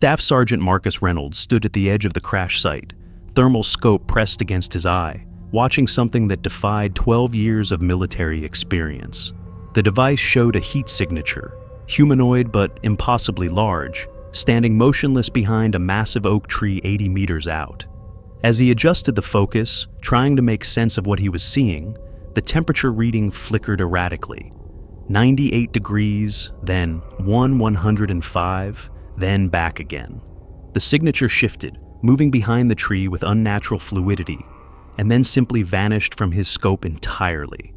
Staff Sergeant Marcus Reynolds stood at the edge of the crash site, thermal scope pressed against his eye, watching something that defied 12 years of military experience. The device showed a heat signature, humanoid but impossibly large, standing motionless behind a massive oak tree 80 meters out. As he adjusted the focus, trying to make sense of what he was seeing, the temperature reading flickered erratically. 98 degrees, then 105, then back again. The signature shifted, moving behind the tree with unnatural fluidity, and then simply vanished from his scope entirely.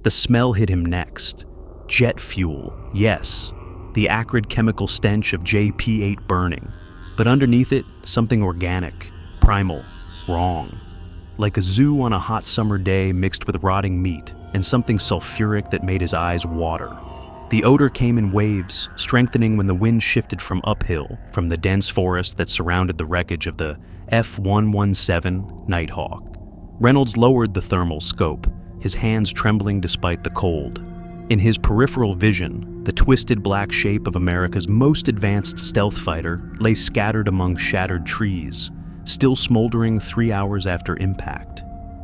The smell hit him next. Jet fuel, yes. The acrid chemical stench of JP-8 burning. But underneath it, something organic, primal, wrong. Like a zoo on a hot summer day mixed with rotting meat, and something sulfuric that made his eyes water. The odor came in waves, strengthening when the wind shifted from uphill, from the dense forest that surrounded the wreckage of the F-117 Nighthawk. Reynolds lowered the thermal scope, his hands trembling despite the cold. In his peripheral vision, the twisted black shape of America's most advanced stealth fighter lay scattered among shattered trees, still smoldering 3 hours after impact.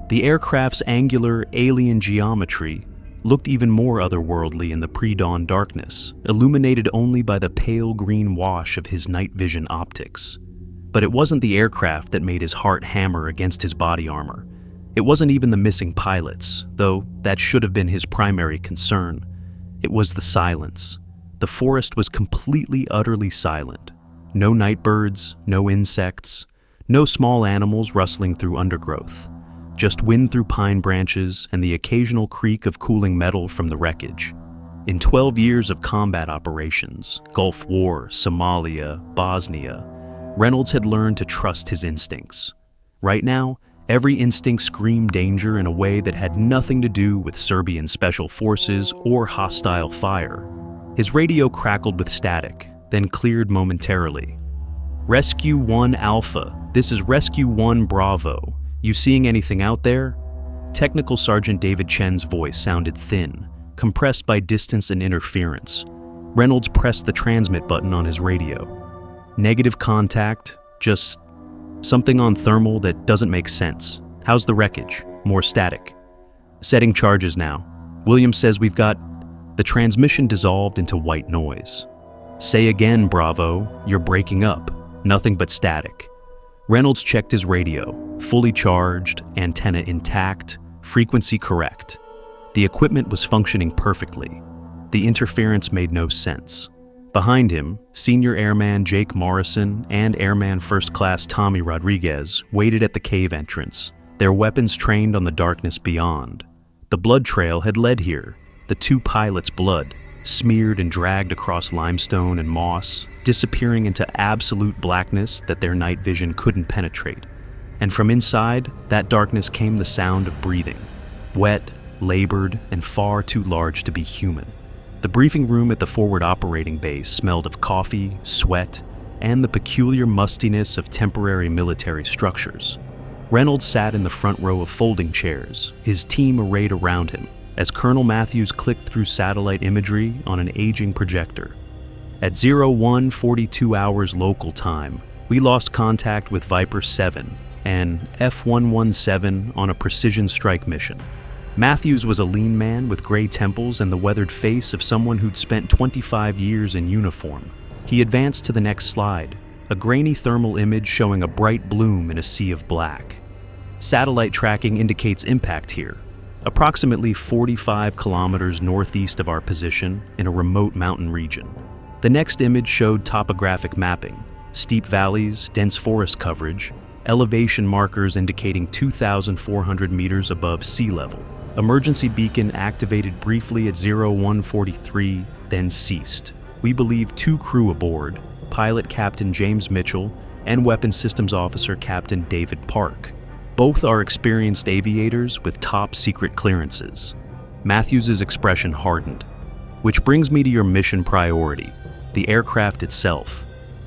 The aircraft's angular, alien geometry looked even more otherworldly in the pre-dawn darkness, illuminated only by the pale green wash of his night vision optics. But it wasn't the aircraft that made his heart hammer against his body armor. It wasn't even the missing pilots, though that should have been his primary concern. It was the silence. The forest was completely, utterly silent. No night birds, no insects, no small animals rustling through undergrowth. Just wind through pine branches and the occasional creak of cooling metal from the wreckage. In 12 years of combat operations, Gulf War, Somalia, Bosnia, Reynolds had learned to trust his instincts. Right now, every instinct screamed danger in a way that had nothing to do with Serbian special forces or hostile fire. His radio crackled with static, then cleared momentarily. Rescue 1 Alpha, this is Rescue 1 Bravo. You seeing anything out there? Technical Sergeant David Chen's voice sounded thin, compressed by distance and interference. Reynolds pressed the transmit button on his radio. Negative contact, just something on thermal that doesn't make sense. How's the wreckage? More static. Setting charges now. Williams says we've got... The transmission dissolved into white noise. Say again, Bravo. You're breaking up. Nothing but static. Reynolds checked his radio. Fully charged, antenna intact, frequency correct. The equipment was functioning perfectly. The interference made no sense. Behind him, Senior Airman Jake Morrison and Airman First Class Tommy Rodriguez waited at the cave entrance, their weapons trained on the darkness beyond. The blood trail had led here, the two pilots' blood, smeared and dragged across limestone and moss, disappearing into absolute blackness that their night vision couldn't penetrate. And from inside, that darkness came the sound of breathing, wet, labored, and far too large to be human. The briefing room at the forward operating base smelled of coffee, sweat, and the peculiar mustiness of temporary military structures. Reynolds sat in the front row of folding chairs, his team arrayed around him, as Colonel Matthews clicked through satellite imagery on an aging projector. At 01:42 hours local time, we lost contact with Viper 7, an F-117 on a precision strike mission. Matthews was a lean man with gray temples and the weathered face of someone who'd spent 25 years in uniform. He advanced to the next slide, a grainy thermal image showing a bright bloom in a sea of black. Satellite tracking indicates impact here, approximately 45 kilometers northeast of our position in a remote mountain region. The next image showed topographic mapping, steep valleys, dense forest coverage, elevation markers indicating 2,400 meters above sea level. Emergency beacon activated briefly at 01:43, then ceased. We believe 2 crew aboard, pilot Captain James Mitchell and Weapons Systems Officer Captain David Park. Both are experienced aviators with top secret clearances. Matthews's expression hardened. Which brings me to your mission priority, the aircraft itself.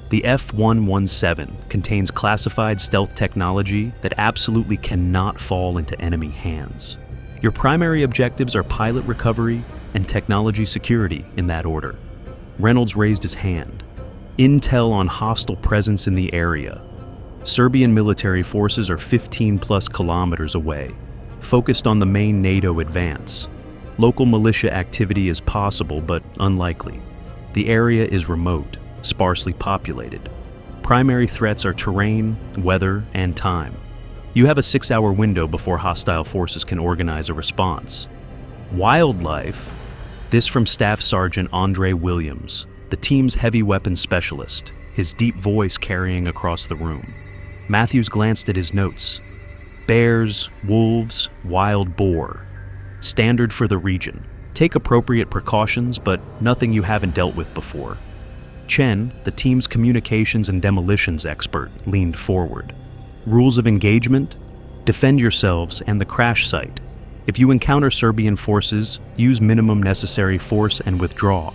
The F-117 contains classified stealth technology that absolutely cannot fall into enemy hands. Your primary objectives are pilot recovery and technology security in that order. Reynolds raised his hand. Intel on hostile presence in the area. Serbian military forces are 15+ kilometers away, focused on the main NATO advance. Local militia activity is possible but unlikely. The area is remote, sparsely populated. Primary threats are terrain, weather, and time. You have a 6-hour window before hostile forces can organize a response. Wildlife. This from Staff Sergeant Andre Williams, the team's heavy weapons specialist, his deep voice carrying across the room. Matthews glanced at his notes. Bears, wolves, wild boar. Standard for the region. Take appropriate precautions, but nothing you haven't dealt with before. Chen, the team's communications and demolitions expert, leaned forward. Rules of engagement? Defend yourselves and the crash site. If you encounter Serbian forces, use minimum necessary force and withdraw.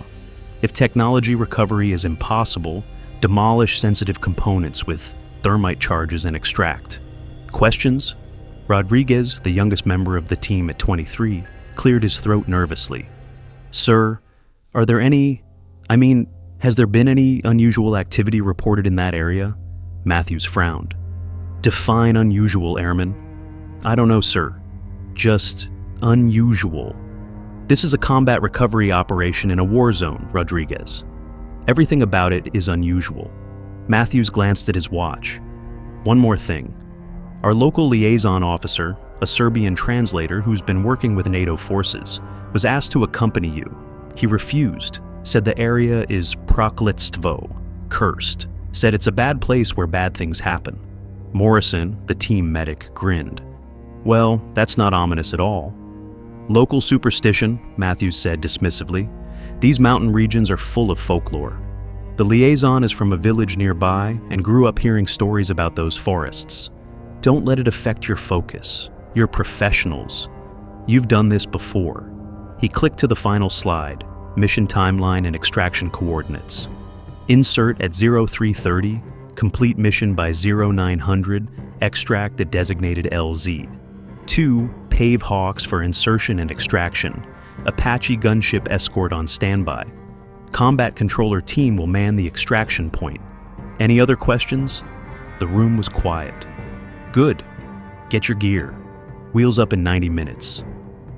If technology recovery is impossible, demolish sensitive components with thermite charges and extract. Questions? Rodriguez, the youngest member of the team at 23, cleared his throat nervously. Sir, has there been any unusual activity reported in that area? Matthews frowned. Define unusual, Airman. I don't know, sir. Just unusual. This is a combat recovery operation in a war zone, Rodriguez. Everything about it is unusual. Matthews glanced at his watch. One more thing. Our local liaison officer, a Serbian translator who's been working with NATO forces, was asked to accompany you. He refused, said the area is prokletstvo, cursed, said it's a bad place where bad things happen. Morrison, the team medic, grinned. Well, that's not ominous at all. Local superstition, Matthews said dismissively. These mountain regions are full of folklore. The liaison is from a village nearby and grew up hearing stories about those forests. Don't let it affect your focus. You're professionals. You've done this before. He clicked to the final slide, mission timeline and extraction coordinates. Insert at 0330, complete mission by 0900, extract at designated LZ. 2 Pave Hawks for insertion and extraction. Apache gunship escort on standby. Combat controller team will man the extraction point. Any other questions? The room was quiet. Good. Get your gear. Wheels up in 90 minutes.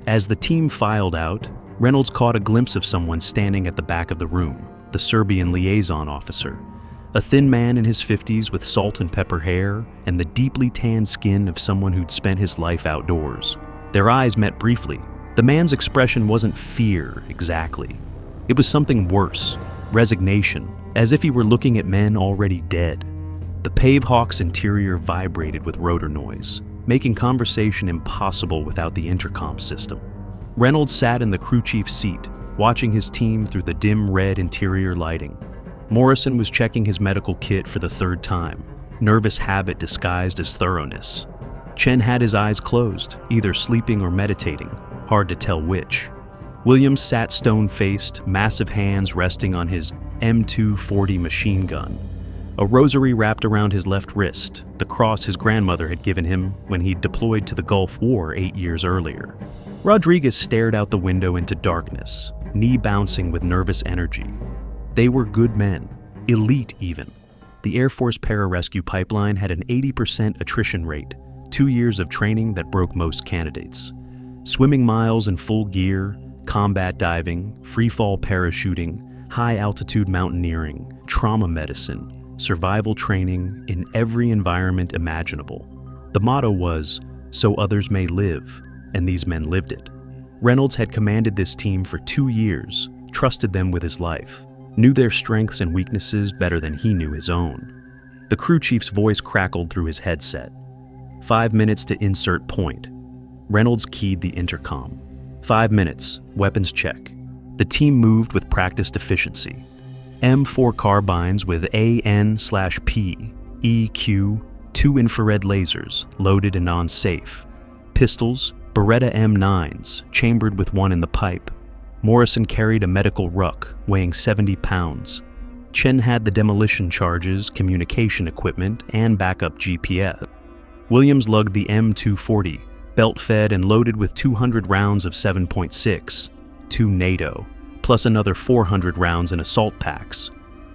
As the team filed out, Reynolds caught a glimpse of someone standing at the back of the room, the Serbian liaison officer. A thin man in his 50s with salt and pepper hair and the deeply tanned skin of someone who'd spent his life outdoors. Their eyes met briefly. The man's expression wasn't fear, exactly. It was something worse, resignation, as if he were looking at men already dead. The Pave Hawk's interior vibrated with rotor noise, making conversation impossible without the intercom system. Reynolds sat in the crew chief's seat, watching his team through the dim red interior lighting. Morrison was checking his medical kit for the 3rd time, nervous habit disguised as thoroughness. Chen had his eyes closed, either sleeping or meditating, hard to tell which. Williams sat stone-faced, massive hands resting on his M240 machine gun. A rosary wrapped around his left wrist, the cross his grandmother had given him when he deployed to the Gulf War 8 years earlier. Rodriguez stared out the window into darkness, knee bouncing with nervous energy. They were good men, elite even. The Air Force Pararescue pipeline had an 80% attrition rate, 2 years of training that broke most candidates. Swimming miles in full gear, combat diving, free-fall parachuting, high-altitude mountaineering, trauma medicine, survival training in every environment imaginable. The motto was, "So others may live," and these men lived it. Reynolds had commanded this team for 2 years, trusted them with his life, knew their strengths and weaknesses better than he knew his own. The crew chief's voice crackled through his headset. 5 minutes to insert point. Reynolds keyed the intercom. 5 minutes, weapons check. The team moved with practiced efficiency. M4 carbines with AN/P, EQ, 2 infrared lasers, loaded and on safe. Pistols, Beretta M9s, chambered with 1 in the pipe. Morrison carried a medical ruck, weighing 70 pounds. Chen had the demolition charges, communication equipment, and backup GPS. Williams lugged the M240, belt-fed and loaded with 200 rounds of 7.6, 2 NATO, plus another 400 rounds in assault packs.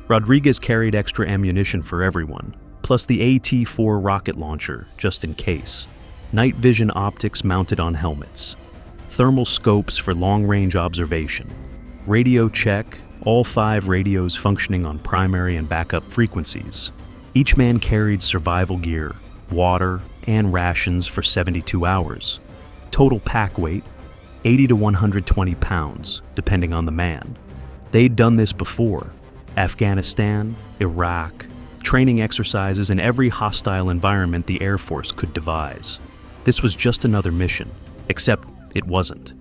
Rodriguez carried extra ammunition for everyone, plus the AT-4 rocket launcher, just in case. Night vision optics mounted on helmets. Thermal scopes for long-range observation. Radio check, all 5 radios functioning on primary and backup frequencies. Each man carried survival gear, water, and rations for 72 hours. Total pack weight, 80 to 120 pounds, depending on the man. They'd done this before. Afghanistan, Iraq, training exercises in every hostile environment the Air Force could devise. This was just another mission, except it wasn't.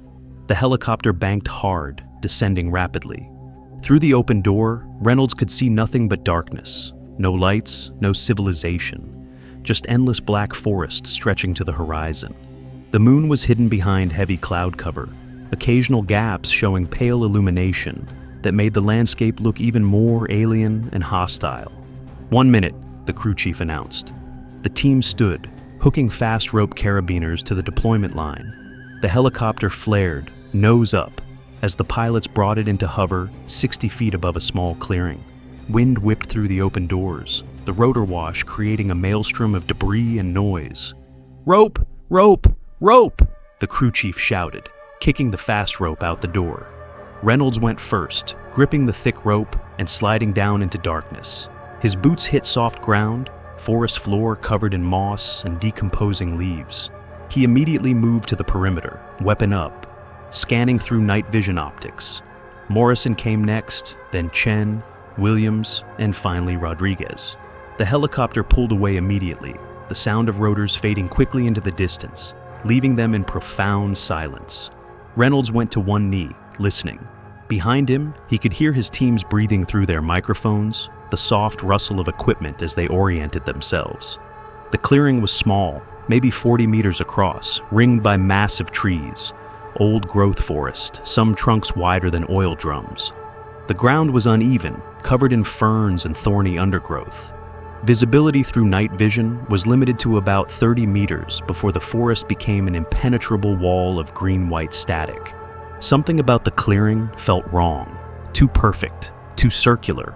The helicopter banked hard, descending rapidly. Through the open door, Reynolds could see nothing but darkness. No lights, no civilization. Just endless black forest stretching to the horizon. The moon was hidden behind heavy cloud cover, occasional gaps showing pale illumination that made the landscape look even more alien and hostile. 1 minute, the crew chief announced. The team stood, hooking fast rope carabiners to the deployment line. The helicopter flared, nose up, as the pilots brought it into hover 60 feet above a small clearing. Wind whipped through the open doors, the rotor wash creating a maelstrom of debris and noise. "Rope! Rope! Rope!" the crew chief shouted, kicking the fast rope out the door. Reynolds went first, gripping the thick rope and sliding down into darkness. His boots hit soft ground, forest floor covered in moss and decomposing leaves. He immediately moved to the perimeter, weapon up, scanning through night vision optics. Morrison came next, then Chen, Williams, and finally Rodriguez. The helicopter pulled away immediately, the sound of rotors fading quickly into the distance, leaving them in profound silence. Reynolds went to one knee, listening. Behind him, he could hear his teams breathing through their microphones, the soft rustle of equipment as they oriented themselves. The clearing was small, maybe 40 meters across, ringed by massive trees, old growth forest, some trunks wider than oil drums. The ground was uneven, covered in ferns and thorny undergrowth. Visibility through night vision was limited to about 30 meters before the forest became an impenetrable wall of green-white static. Something about the clearing felt wrong, too perfect, too circular,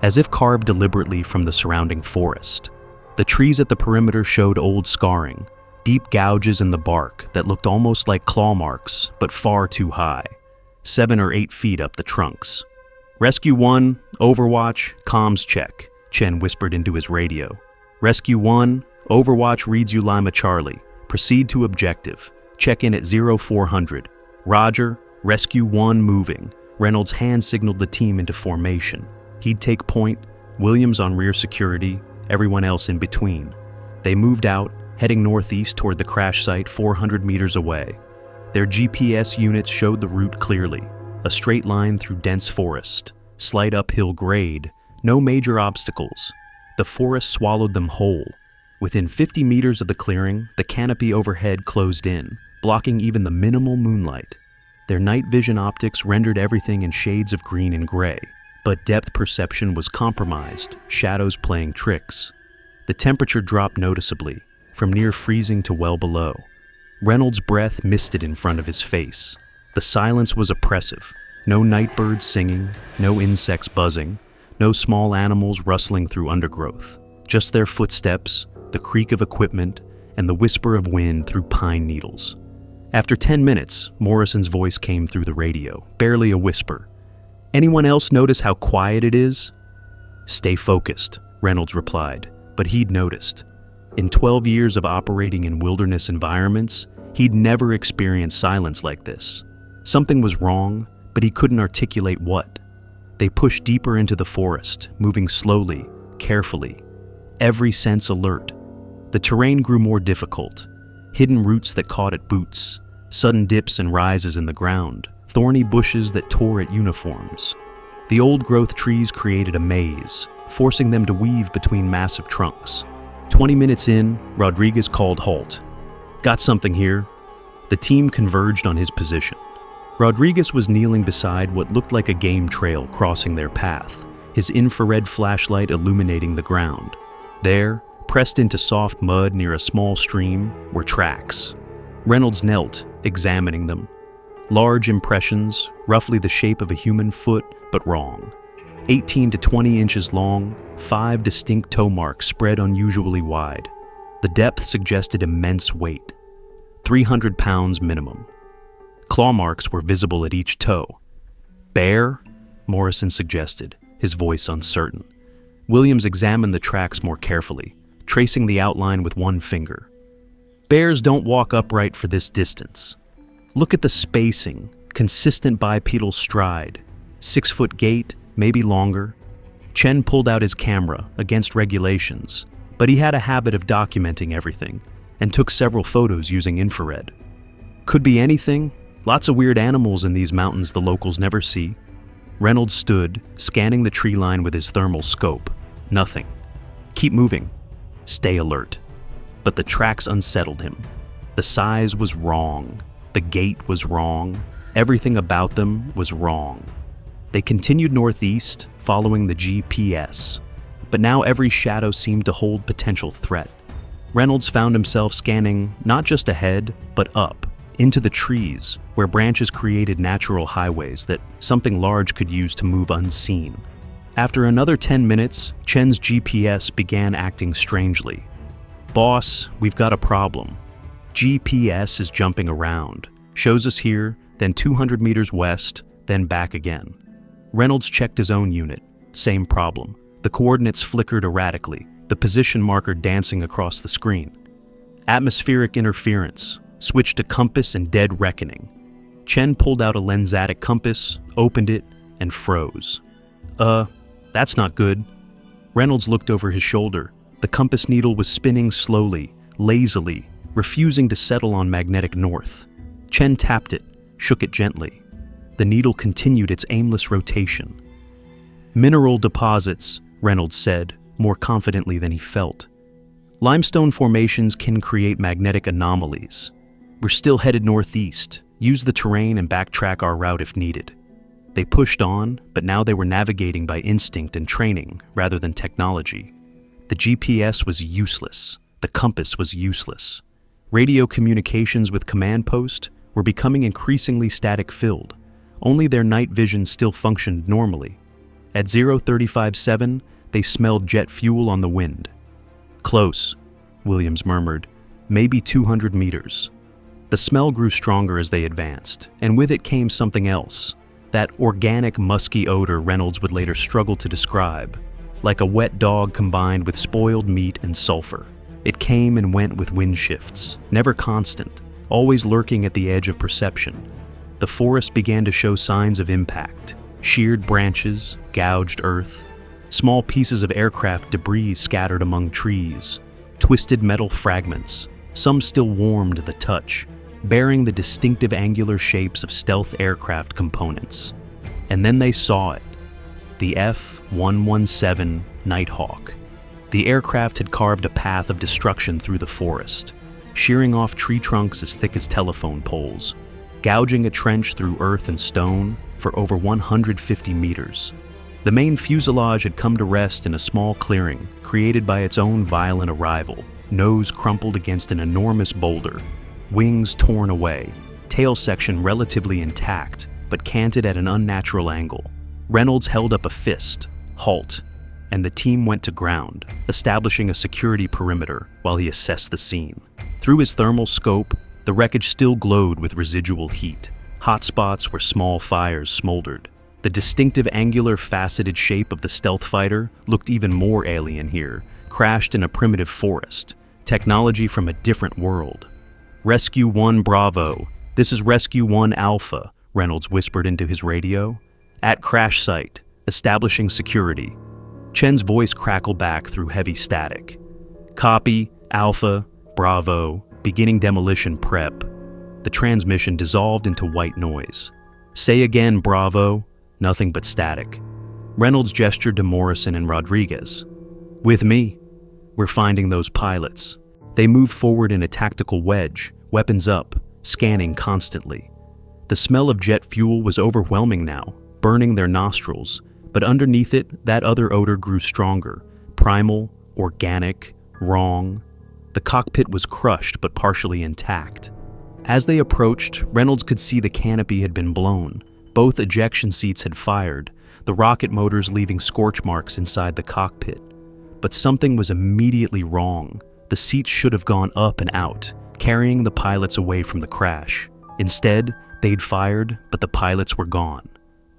as if carved deliberately from the surrounding forest. The trees at the perimeter showed old scarring, deep gouges in the bark that looked almost like claw marks, but far too high, 7 or 8 feet up the trunks. "Rescue 1, Overwatch, comms check," Chen whispered into his radio. "Rescue 1, Overwatch reads you Lima Charlie. Proceed to objective. Check in at 0400. Roger, Rescue 1 moving." Reynolds hand signaled the team into formation. He'd take point, Williams on rear security, everyone else in between. They moved out, heading northeast toward the crash site 400 meters away. Their GPS units showed the route clearly, a straight line through dense forest, slight uphill grade, no major obstacles. The forest swallowed them whole. Within 50 meters of the clearing, the canopy overhead closed in, blocking even the minimal moonlight. Their night vision optics rendered everything in shades of green and gray, but depth perception was compromised, shadows playing tricks. The temperature dropped noticeably, from near freezing to well below. Reynolds' breath misted in front of his face. The silence was oppressive. No night birds singing, no insects buzzing, no small animals rustling through undergrowth. Just their footsteps, the creak of equipment, and the whisper of wind through pine needles. After 10 minutes, Morrison's voice came through the radio, barely a whisper. "Anyone else notice how quiet it is?" "Stay focused," Reynolds replied, but he'd noticed. In 12 years of operating in wilderness environments, he'd never experienced silence like this. Something was wrong, but he couldn't articulate what. They pushed deeper into the forest, moving slowly, carefully, every sense alert. The terrain grew more difficult. Hidden roots that caught at boots, sudden dips and rises in the ground, thorny bushes that tore at uniforms. The old-growth trees created a maze, forcing them to weave between massive trunks. 20 minutes in, Rodriguez called halt. "Got something here." The team converged on his position. Rodriguez was kneeling beside what looked like a game trail crossing their path, his infrared flashlight illuminating the ground. There, pressed into soft mud near a small stream, were tracks. Reynolds knelt, examining them. Large impressions, roughly the shape of a human foot, but wrong. 18 to 20 inches long, 5 distinct toe marks spread unusually wide. The depth suggested immense weight, 300 pounds minimum. Claw marks were visible at each toe. Bear? Morrison suggested, his voice uncertain. Williams examined the tracks more carefully, tracing the outline with one finger. Bears don't walk upright for this distance. Look at the spacing, consistent bipedal stride, 6-foot gait, maybe longer. Chen pulled out his camera, against regulations, but he had a habit of documenting everything, and took several photos using infrared. Could be anything. Lots of weird animals in these mountains the locals never see. Reynolds stood, scanning the tree line with his thermal scope. Nothing. Keep moving. Stay alert. But the tracks unsettled him. The size was wrong. The gait was wrong. Everything about them was wrong. They continued northeast, following the GPS. But now every shadow seemed to hold potential threat. Reynolds found himself scanning not just ahead, but up, into the trees, where branches created natural highways that something large could use to move unseen. After another 10 minutes, Chen's GPS began acting strangely. "Boss, we've got a problem. GPS is jumping around. Shows us here, then 200 meters west, then back again." Reynolds checked his own unit. Same problem. The coordinates flickered erratically, the position marker dancing across the screen. Atmospheric interference. Switched to compass and dead reckoning. Chen pulled out a lensatic compass, opened it, and froze. That's not good." Reynolds looked over his shoulder. The compass needle was spinning slowly, lazily, refusing to settle on magnetic north. Chen tapped it, shook it gently. The needle continued its aimless rotation. "Mineral deposits," Reynolds said, more confidently than he felt. "Limestone formations can create magnetic anomalies. We're still headed northeast. Use the terrain and backtrack our route if needed." They pushed on, but now they were navigating by instinct and training rather than technology. The GPS was useless. The compass was useless. Radio communications with command post were becoming increasingly static-filled. Only their night vision still functioned normally. At 0357, they smelled jet fuel on the wind. "Close," Williams murmured. "Maybe 200 meters." The smell grew stronger as they advanced, and with it came something else. That organic, musky odor Reynolds would later struggle to describe, like a wet dog combined with spoiled meat and sulfur. It came and went with wind shifts, never constant, always lurking at the edge of perception. The forest began to show signs of impact: sheared branches, gouged earth, small pieces of aircraft debris scattered among trees, twisted metal fragments, some still warm to the touch, bearing the distinctive angular shapes of stealth aircraft components. And then they saw it. The F-117 Nighthawk. The aircraft had carved a path of destruction through the forest, shearing off tree trunks as thick as telephone poles, gouging a trench through earth and stone for over 150 meters. The main fuselage had come to rest in a small clearing created by its own violent arrival, nose crumpled against an enormous boulder, wings torn away, tail section relatively intact, but canted at an unnatural angle. Reynolds held up a fist, halt, and the team went to ground, establishing a security perimeter while he assessed the scene. Through his thermal scope, the wreckage still glowed with residual heat, hot spots where small fires smoldered. The distinctive angular faceted shape of the stealth fighter looked even more alien here, crashed in a primitive forest, technology from a different world. "Rescue 1 Bravo, this is Rescue 1 Alpha," Reynolds whispered into his radio. "At crash site, establishing security." Chen's voice crackled back through heavy static. "Copy, Alpha, Bravo, beginning demolition prep." The transmission dissolved into white noise. "Say again, Bravo." Nothing but static. Reynolds gestured to Morrison and Rodriguez. "With me. We're finding those pilots." They moved forward in a tactical wedge, weapons up, scanning constantly. The smell of jet fuel was overwhelming now, burning their nostrils, but underneath it, that other odor grew stronger, primal, organic, wrong. The cockpit was crushed but partially intact. As they approached, Reynolds could see the canopy had been blown. Both ejection seats had fired. the rocket motors leaving scorch marks inside the cockpit. But something was immediately wrong. The seats should have gone up and out, carrying the pilots away from the crash. Instead, they'd fired, but the pilots were gone.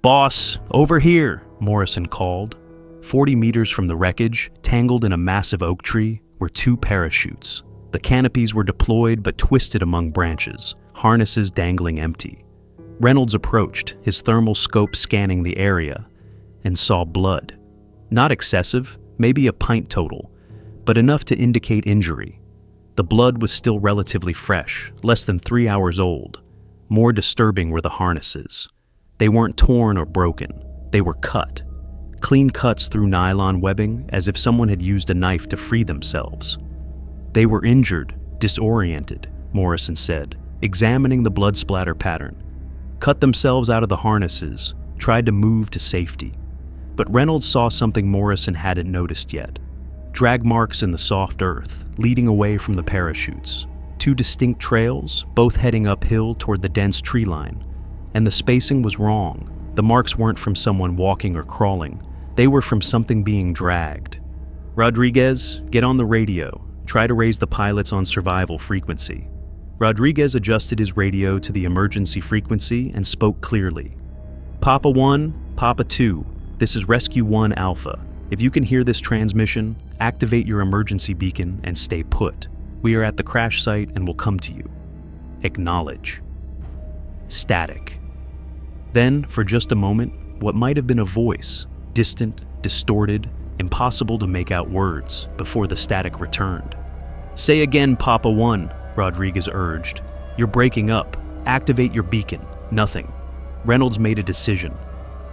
"Boss, over here," Morrison called. 40 meters from the wreckage, tangled in a massive oak tree, were 2 parachutes. The canopies were deployed but twisted among branches, harnesses dangling empty. Reynolds approached, his thermal scope scanning the area, and saw blood. Not excessive, maybe a pint total, but enough to indicate injury. The blood was still relatively fresh, less than 3 hours old. More disturbing were the harnesses. They weren't torn or broken, they were cut. Clean cuts through nylon webbing, as if someone had used a knife to free themselves. "They were injured, disoriented," Morrison said, examining the blood splatter pattern. "Cut themselves out of the harnesses, tried to move to safety." But Reynolds saw something Morrison hadn't noticed yet. Drag marks in the soft earth, leading away from the parachutes. 2 distinct trails, both heading uphill toward the dense tree line. And the spacing was wrong. The marks weren't from someone walking or crawling. They were from something being dragged. "Rodriguez, get on the radio. Try to raise the pilots on survival frequency." Rodriguez adjusted his radio to the emergency frequency and spoke clearly. "Papa 1, Papa 2, this is Rescue 1 Alpha. If you can hear this transmission, activate your emergency beacon and stay put. We are at the crash site and will come to you. Acknowledge." Static. Then, for just a moment, what might have been a voice, distant, distorted, impossible to make out words, before the static returned. "Say again, Papa 1, Rodriguez urged. "You're breaking up. Activate your beacon." Nothing. Reynolds made a decision.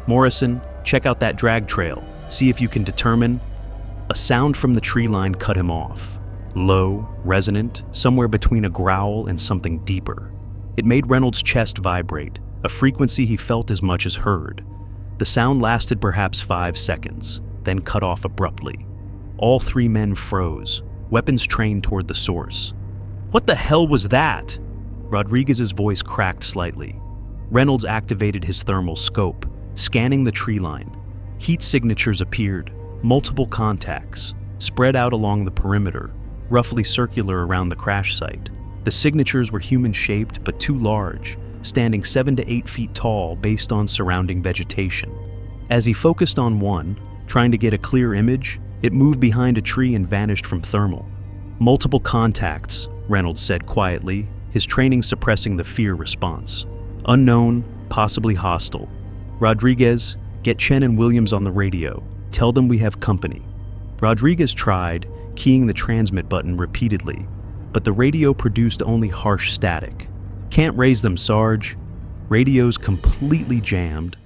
"Morrison, check out that drag trail. See if you can determine..." A sound from the tree line cut him off. Low, resonant, somewhere between a growl and something deeper. It made Reynolds' chest vibrate, a frequency he felt as much as heard. The sound lasted perhaps 5 seconds, then cut off abruptly. All 3 men froze, weapons trained toward the source. "What the hell was that?" Rodriguez's voice cracked slightly. Reynolds activated his thermal scope, scanning the tree line. Heat signatures appeared, multiple contacts, spread out along the perimeter, roughly circular around the crash site. The signatures were human-shaped but too large, standing 7 to 8 feet tall based on surrounding vegetation. As he focused on one, trying to get a clear image, it moved behind a tree and vanished from thermal. "Multiple contacts," Reynolds said quietly, his training suppressing the fear response. "Unknown, possibly hostile. Rodriguez, get Chen and Williams on the radio. Tell them we have company." Rodriguez tried, keying the transmit button repeatedly, but the radio produced only harsh static. "Can't raise them, Sarge." Radios completely jammed.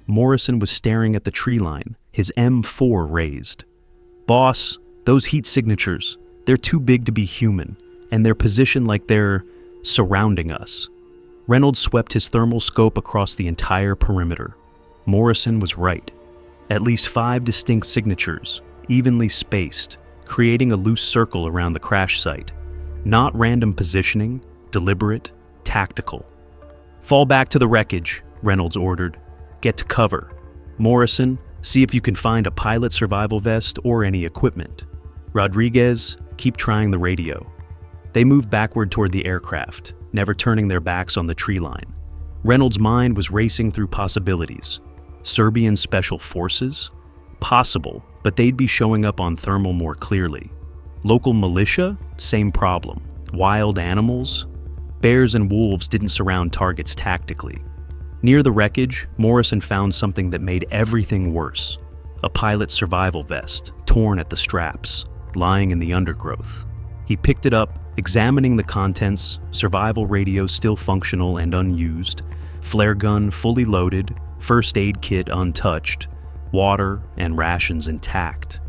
Morrison was staring at the tree line, his M4 raised. "Boss, those heat signatures, they're too big to be human, and they're positioned like they're surrounding us." Reynolds swept his thermal scope across the entire perimeter. Morrison was right. At least 5 distinct signatures, evenly spaced, creating a loose circle around the crash site. Not random positioning, deliberate, tactical. "Fall back to the wreckage," Reynolds ordered. "Get to cover. Morrison, see if you can find a pilot survival vest or any equipment. Rodriguez, keep trying the radio." They moved backward toward the aircraft, never turning their backs on the tree line. Reynolds' mind was racing through possibilities. Serbian special forces? Possible, but they'd be showing up on thermal more clearly. Local militia? Same problem. Wild animals? Bears and wolves didn't surround targets tactically. Near the wreckage, Morrison found something that made everything worse. A pilot's survival vest, torn at the straps, lying in the undergrowth. He picked it up, examining the contents, survival radio still functional and unused, flare gun fully loaded, first aid kit untouched, water and rations intact.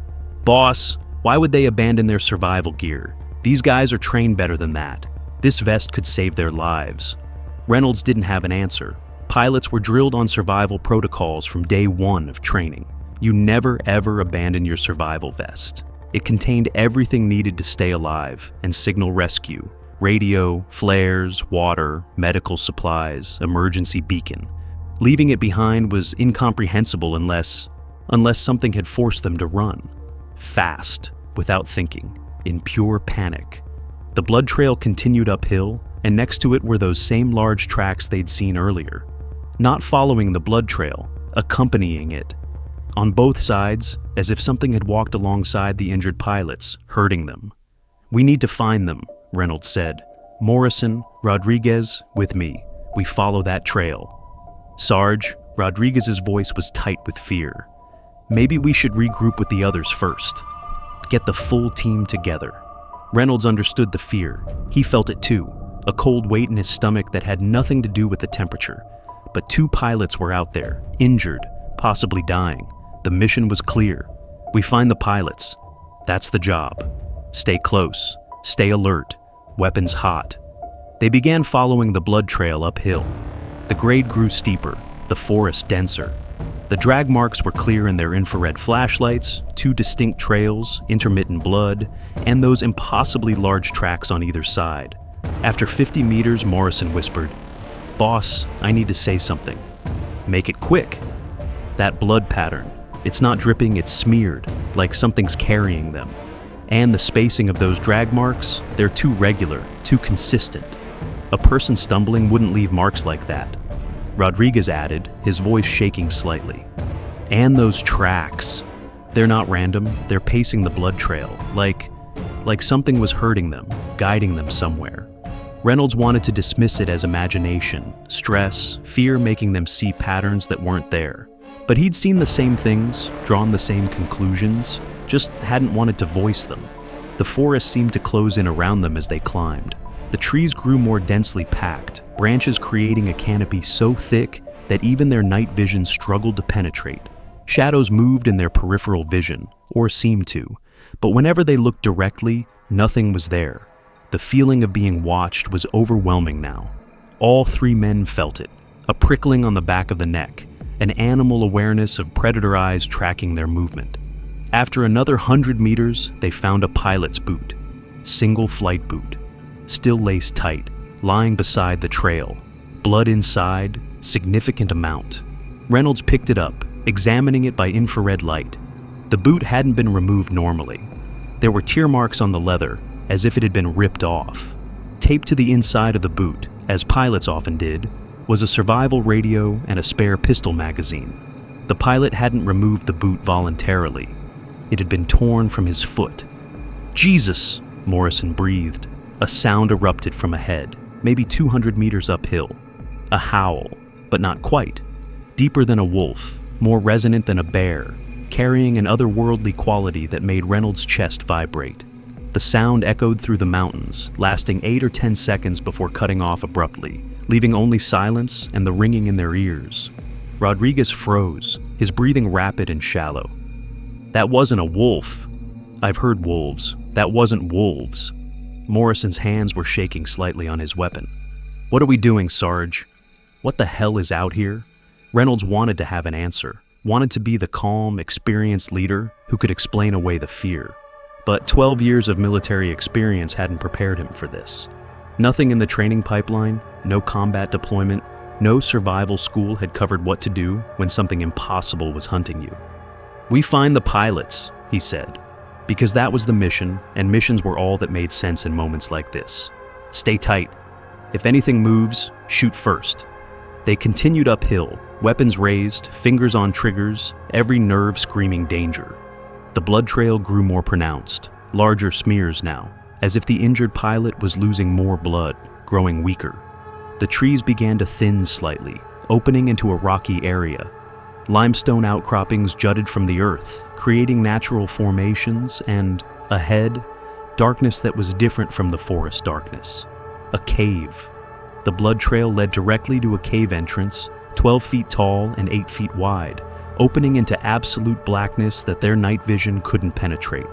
"Boss, why would they abandon their survival gear? These guys are trained better than that. This vest could save their lives." Reynolds didn't have an answer. Pilots were drilled on survival protocols from day 1 of training. You never ever abandon your survival vest. It contained everything needed to stay alive and signal rescue: radio, flares, water, medical supplies, emergency beacon. Leaving it behind was incomprehensible unless something had forced them to run. Fast, without thinking, in pure panic. The blood trail continued uphill, and next to it were those same large tracks they'd seen earlier. Not following the blood trail, accompanying it. On both sides, as if something had walked alongside the injured pilots, hurting them. "We need to find them," Reynolds said. "Morrison, Rodriguez, with me. We follow that trail." "Sarge," Rodriguez's voice was tight with fear. "Maybe we should regroup with the others first. Get the full team together." Reynolds understood the fear. He felt it too, a cold weight in his stomach that had nothing to do with the temperature. But 2 pilots were out there, injured, possibly dying. The mission was clear. We find the pilots. That's the job. Stay close, stay alert, weapons hot. They began following the blood trail uphill. The grade grew steeper, the forest denser. The drag marks were clear in their infrared flashlights, 2 distinct trails, intermittent blood, and those impossibly large tracks on either side. After 50 meters, Morrison whispered, "Boss, I need to say something." "Make it quick." "That blood pattern. It's not dripping, it's smeared, like something's carrying them. And the spacing of those drag marks, they're too regular, too consistent. A person stumbling wouldn't leave marks like that." Rodriguez added, his voice shaking slightly. "And those tracks. They're not random, they're pacing the blood trail, like something was hurting them, guiding them somewhere." Reynolds wanted to dismiss it as imagination, stress, fear making them see patterns that weren't there. But he'd seen the same things, drawn the same conclusions, just hadn't wanted to voice them. The forest seemed to close in around them as they climbed. The trees grew more densely packed, branches creating a canopy so thick that even their night vision struggled to penetrate. Shadows moved in their peripheral vision, or seemed to, but whenever they looked directly, nothing was there. The feeling of being watched was overwhelming now. All 3 men felt it, a prickling on the back of the neck, an animal awareness of predator eyes tracking their movement. After another 100 meters, they found a pilot's boot, single flight boot, still laced tight, lying beside the trail. Blood inside, significant amount. Reynolds picked it up, examining it by infrared light. The boot hadn't been removed normally. There were tear marks on the leather, as if it had been ripped off. Taped to the inside of the boot, as pilots often did, was a survival radio and a spare pistol magazine. The pilot hadn't removed the boot voluntarily. It had been torn from his foot. "Jesus!" Morrison breathed. A sound erupted from ahead, maybe 200 meters uphill. A howl, but not quite. Deeper than a wolf, more resonant than a bear, carrying an otherworldly quality that made Reynolds' chest vibrate. The sound echoed through the mountains, lasting 8 or 10 seconds before cutting off abruptly, leaving only silence and the ringing in their ears. Rodriguez froze, his breathing rapid and shallow. "That wasn't a wolf." "I've heard wolves. That wasn't wolves." Morrison's hands were shaking slightly on his weapon. "What are we doing, Sarge? What the hell is out here?" Reynolds wanted to have an answer, wanted to be the calm, experienced leader who could explain away the fear. But 12 years of military experience hadn't prepared him for this. Nothing in the training pipeline, no combat deployment, no survival school had covered what to do when something impossible was hunting you. "We find the pilots," he said, because that was the mission, and missions were all that made sense in moments like this. "Stay tight. If anything moves, shoot first." They continued uphill, weapons raised, fingers on triggers, every nerve screaming danger. The blood trail grew more pronounced, larger smears now, as if the injured pilot was losing more blood, growing weaker. The trees began to thin slightly, opening into a rocky area. Limestone outcroppings jutted from the earth, creating natural formations, and, ahead, darkness that was different from the forest darkness. A cave. The blood trail led directly to a cave entrance, 12 feet tall and 8 feet wide, opening into absolute blackness that their night vision couldn't penetrate.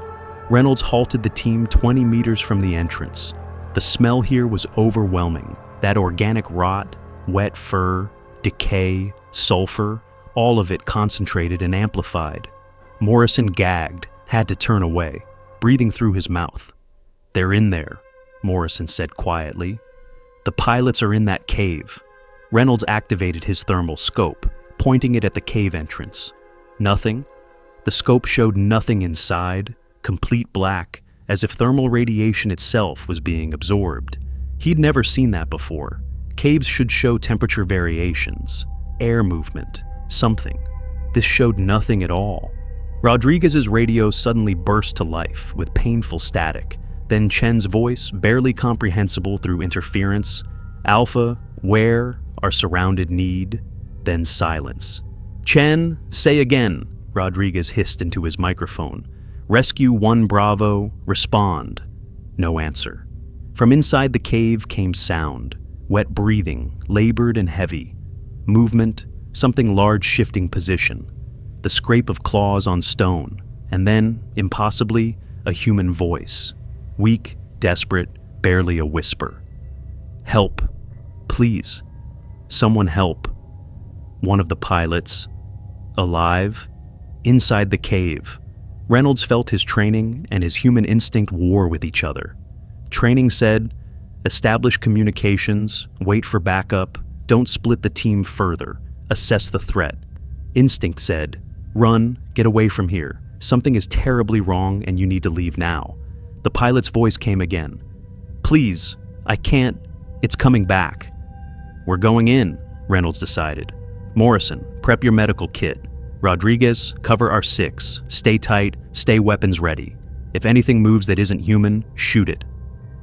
Reynolds halted the team 20 meters from the entrance. The smell here was overwhelming. That organic rot, wet fur, decay, sulfur, all of it concentrated and amplified. Morrison gagged, had to turn away, breathing through his mouth. "They're in there," Morrison said quietly. "The pilots are in that cave. Reynolds activated his thermal scope, pointing it at the cave entrance. Nothing. The scope showed nothing inside, complete black, as if thermal radiation itself was being absorbed. He'd never seen that before. Caves should show temperature variations, air movement, something. This showed nothing at all. Rodriguez's radio suddenly burst to life with painful static. Then Chen's voice, barely comprehensible through interference. Alpha, where? Our surrounded need. Then silence. Chen, say again, Rodriguez hissed into his microphone. Rescue 1 Bravo, respond. No answer. From inside the cave came sound, wet breathing, labored and heavy. Movement, something large shifting position. The scrape of claws on stone, and then, impossibly, a human voice. Weak, desperate, barely a whisper. Help. Please. Someone help. One of the pilots. Alive. Inside the cave. Reynolds felt his training and his human instinct war with each other. Training said, establish communications, wait for backup, don't split the team further, assess the threat. Instinct said, run, get away from here. Something is terribly wrong and you need to leave now. The pilot's voice came again. Please, I can't, it's coming back. We're going in, Reynolds decided. Morrison, prep your medical kit. Rodriguez, cover our 6. Stay tight, stay weapons ready. If anything moves that isn't human, shoot it.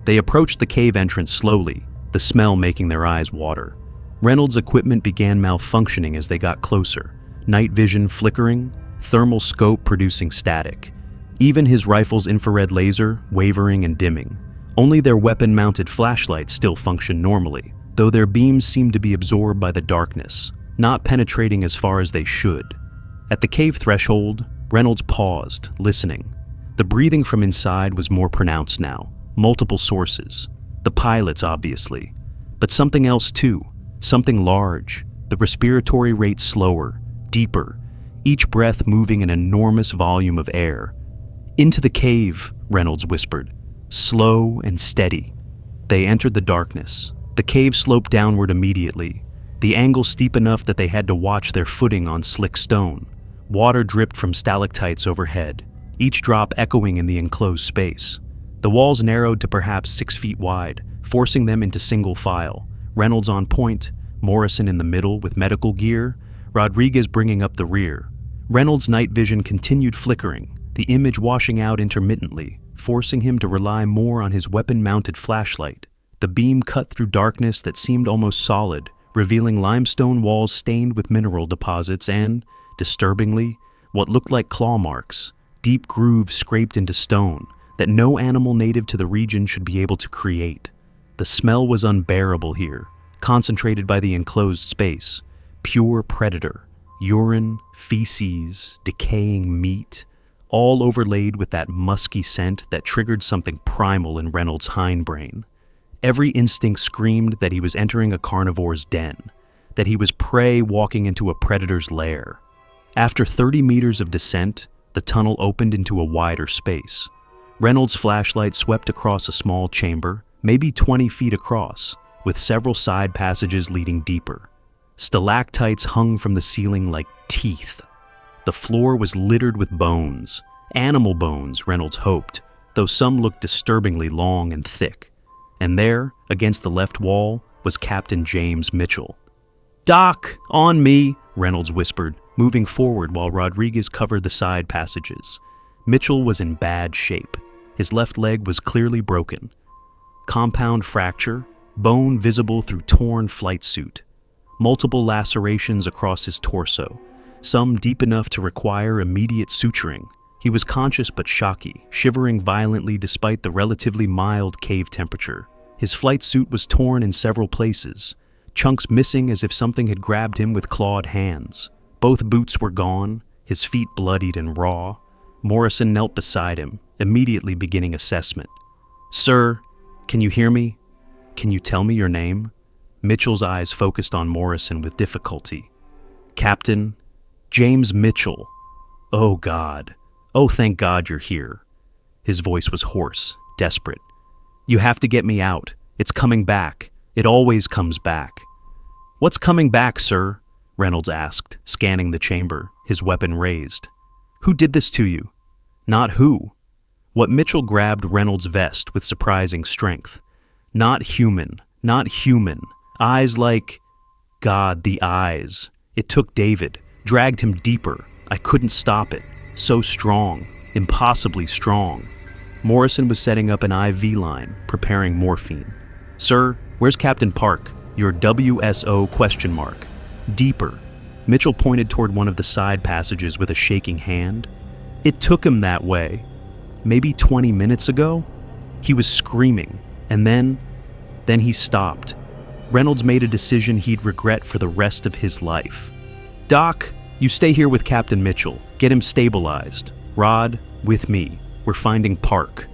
They approached the cave entrance slowly, the smell making their eyes water. Reynolds' equipment began malfunctioning as they got closer. Night vision flickering, thermal scope producing static. Even his rifle's infrared laser wavering and dimming. Only their weapon-mounted flashlights still functioned normally, though their beams seemed to be absorbed by the darkness, not penetrating as far as they should. At the cave threshold, Reynolds paused, listening. The breathing from inside was more pronounced now, multiple sources. The pilots, obviously. But something else too, something large. The respiratory rate slower, deeper, each breath moving an enormous volume of air. Into the cave, Reynolds whispered, slow and steady. They entered the darkness. The cave sloped downward immediately, the angle steep enough that they had to watch their footing on slick stone. Water dripped from stalactites overhead, each drop echoing in the enclosed space. The walls narrowed to perhaps 6 feet wide, forcing them into single file. Reynolds on point, Morrison in the middle with medical gear, Rodriguez bringing up the rear. Reynolds' night vision continued flickering, the image washing out intermittently, forcing him to rely more on his weapon-mounted flashlight. The beam cut through darkness that seemed almost solid, revealing limestone walls stained with mineral deposits and, disturbingly, what looked like claw marks, deep grooves scraped into stone that no animal native to the region should be able to create. The smell was unbearable here, concentrated by the enclosed space. Pure predator, urine, feces, decaying meat, all overlaid with that musky scent that triggered something primal in Reynolds' hindbrain. Every instinct screamed that he was entering a carnivore's den, that he was prey walking into a predator's lair. After 30 meters of descent, the tunnel opened into a wider space. Reynolds' flashlight swept across a small chamber, maybe 20 feet across, with several side passages leading deeper. Stalactites hung from the ceiling like teeth. The floor was littered with bones, animal bones, Reynolds hoped, though some looked disturbingly long and thick. And there, against the left wall, was Captain James Mitchell. "Doc, on me," Reynolds whispered, moving forward while Rodriguez covered the side passages. Mitchell was in bad shape. His left leg was clearly broken. Compound fracture, bone visible through torn flight suit. Multiple lacerations across his torso, some deep enough to require immediate suturing. He was conscious but shocky, shivering violently despite the relatively mild cave temperature. His flight suit was torn in several places, chunks missing as if something had grabbed him with clawed hands. Both boots were gone, his feet bloodied and raw. Morrison knelt beside him, immediately beginning assessment. "Sir, can you hear me? Can you tell me your name?" Mitchell's eyes focused on Morrison with difficulty. "Captain James Mitchell. Oh God. Oh, thank God you're here." His voice was hoarse, desperate. "You have to get me out. It's coming back. It always comes back." "What's coming back, sir?" Reynolds asked, scanning the chamber, his weapon raised. "Who did this to you?" "Not who." What Mitchell grabbed Reynolds' vest with surprising strength. "Not human, not human. Eyes like..." God, the eyes. It took David, dragged him deeper. I couldn't stop it. So strong, impossibly strong. Morrison was setting up an IV line, preparing morphine. "Sir, where's Captain Park? Your WSO question mark." "Deeper." Mitchell pointed toward one of the side passages with a shaking hand. "It took him that way. Maybe 20 minutes ago?" He was screaming, and then he stopped. Reynolds made a decision he'd regret for the rest of his life. "Doc, you stay here with Captain Mitchell. Get him stabilized. Rod, with me. We're finding Park."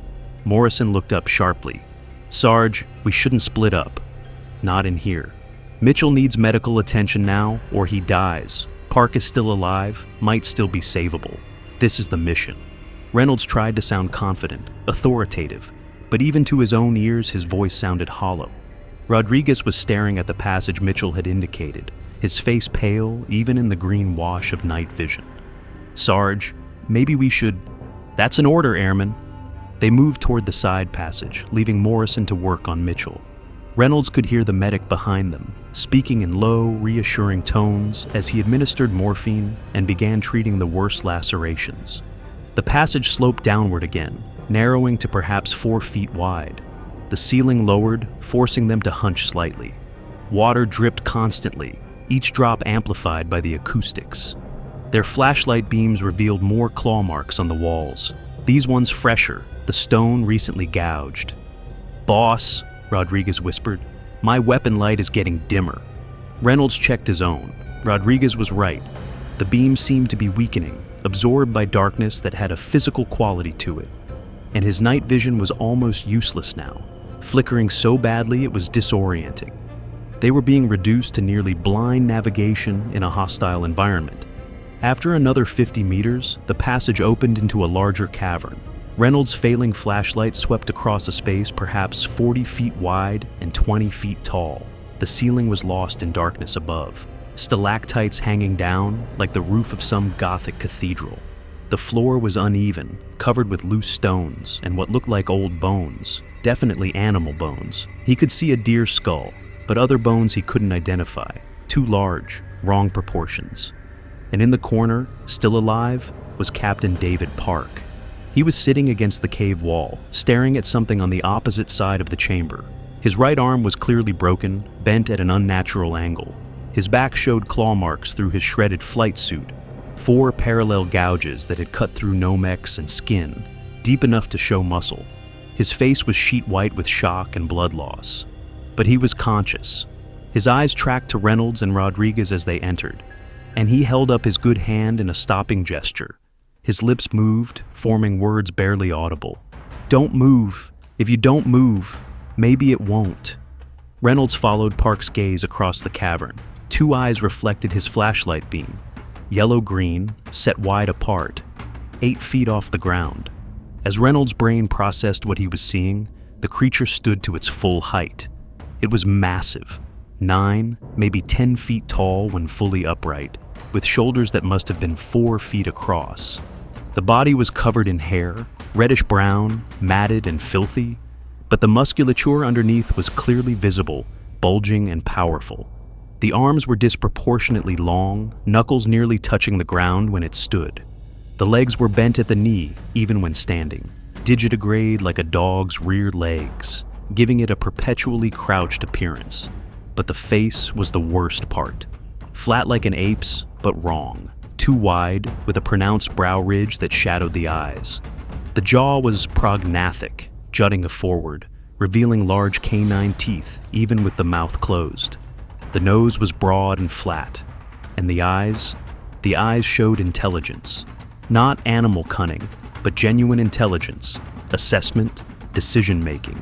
Morrison looked up sharply. "Sarge, we shouldn't split up. Not in here. Mitchell needs medical attention now, or he dies. Park is still alive, might still be savable. This is the mission." Reynolds tried to sound confident, authoritative, but even to his own ears his voice sounded hollow. Rodriguez was staring at the passage Mitchell had indicated, his face pale even in the green wash of night vision. "Sarge, maybe we should..." "That's an order, Airman." They moved toward the side passage, leaving Morrison to work on Mitchell. Reynolds could hear the medic behind them, speaking in low, reassuring tones as he administered morphine and began treating the worst lacerations. The passage sloped downward again, narrowing to perhaps 4 feet wide. The ceiling lowered, forcing them to hunch slightly. Water dripped constantly, each drop amplified by the acoustics. Their flashlight beams revealed more claw marks on the walls, these ones fresher, the stone recently gouged. "Boss," Rodriguez whispered, "my weapon light is getting dimmer." Reynolds checked his own. Rodriguez was right. The beam seemed to be weakening, absorbed by darkness that had a physical quality to it. And his night vision was almost useless now, flickering so badly it was disorienting. They were being reduced to nearly blind navigation in a hostile environment. After another 50 meters, the passage opened into a larger cavern. Reynolds' failing flashlight swept across a space perhaps 40 feet wide and 20 feet tall. The ceiling was lost in darkness above, stalactites hanging down like the roof of some Gothic cathedral. The floor was uneven, covered with loose stones and what looked like old bones, definitely animal bones. He could see a deer skull, but other bones he couldn't identify, too large, wrong proportions. And in the corner, still alive, was Captain David Park. He was sitting against the cave wall, staring at something on the opposite side of the chamber. His right arm was clearly broken, bent at an unnatural angle. His back showed claw marks through his shredded flight suit, 4 parallel gouges that had cut through nomex and skin, deep enough to show muscle. His face was sheet white with shock and blood loss. But he was conscious. His eyes tracked to Reynolds and Rodriguez as they entered, and he held up his good hand in a stopping gesture. His lips moved, forming words barely audible. "Don't move. If you don't move, maybe it won't." Reynolds followed Park's gaze across the cavern. 2 eyes reflected his flashlight beam, yellow-green, set wide apart, 8 feet off the ground. As Reynolds' brain processed what he was seeing, the creature stood to its full height. It was massive, 9, maybe 10 feet tall when fully upright, with shoulders that must have been 4 feet across. The body was covered in hair, reddish-brown, matted and filthy, but the musculature underneath was clearly visible, bulging and powerful. The arms were disproportionately long, knuckles nearly touching the ground when it stood. The legs were bent at the knee, even when standing, digitigrade like a dog's rear legs, giving it a perpetually crouched appearance. But the face was the worst part. Flat like an ape's, but wrong. Too wide, with a pronounced brow ridge that shadowed the eyes. The jaw was prognathic, jutting forward, revealing large canine teeth, even with the mouth closed. The nose was broad and flat, and the eyes showed intelligence. Not animal cunning, but genuine intelligence, assessment, decision-making.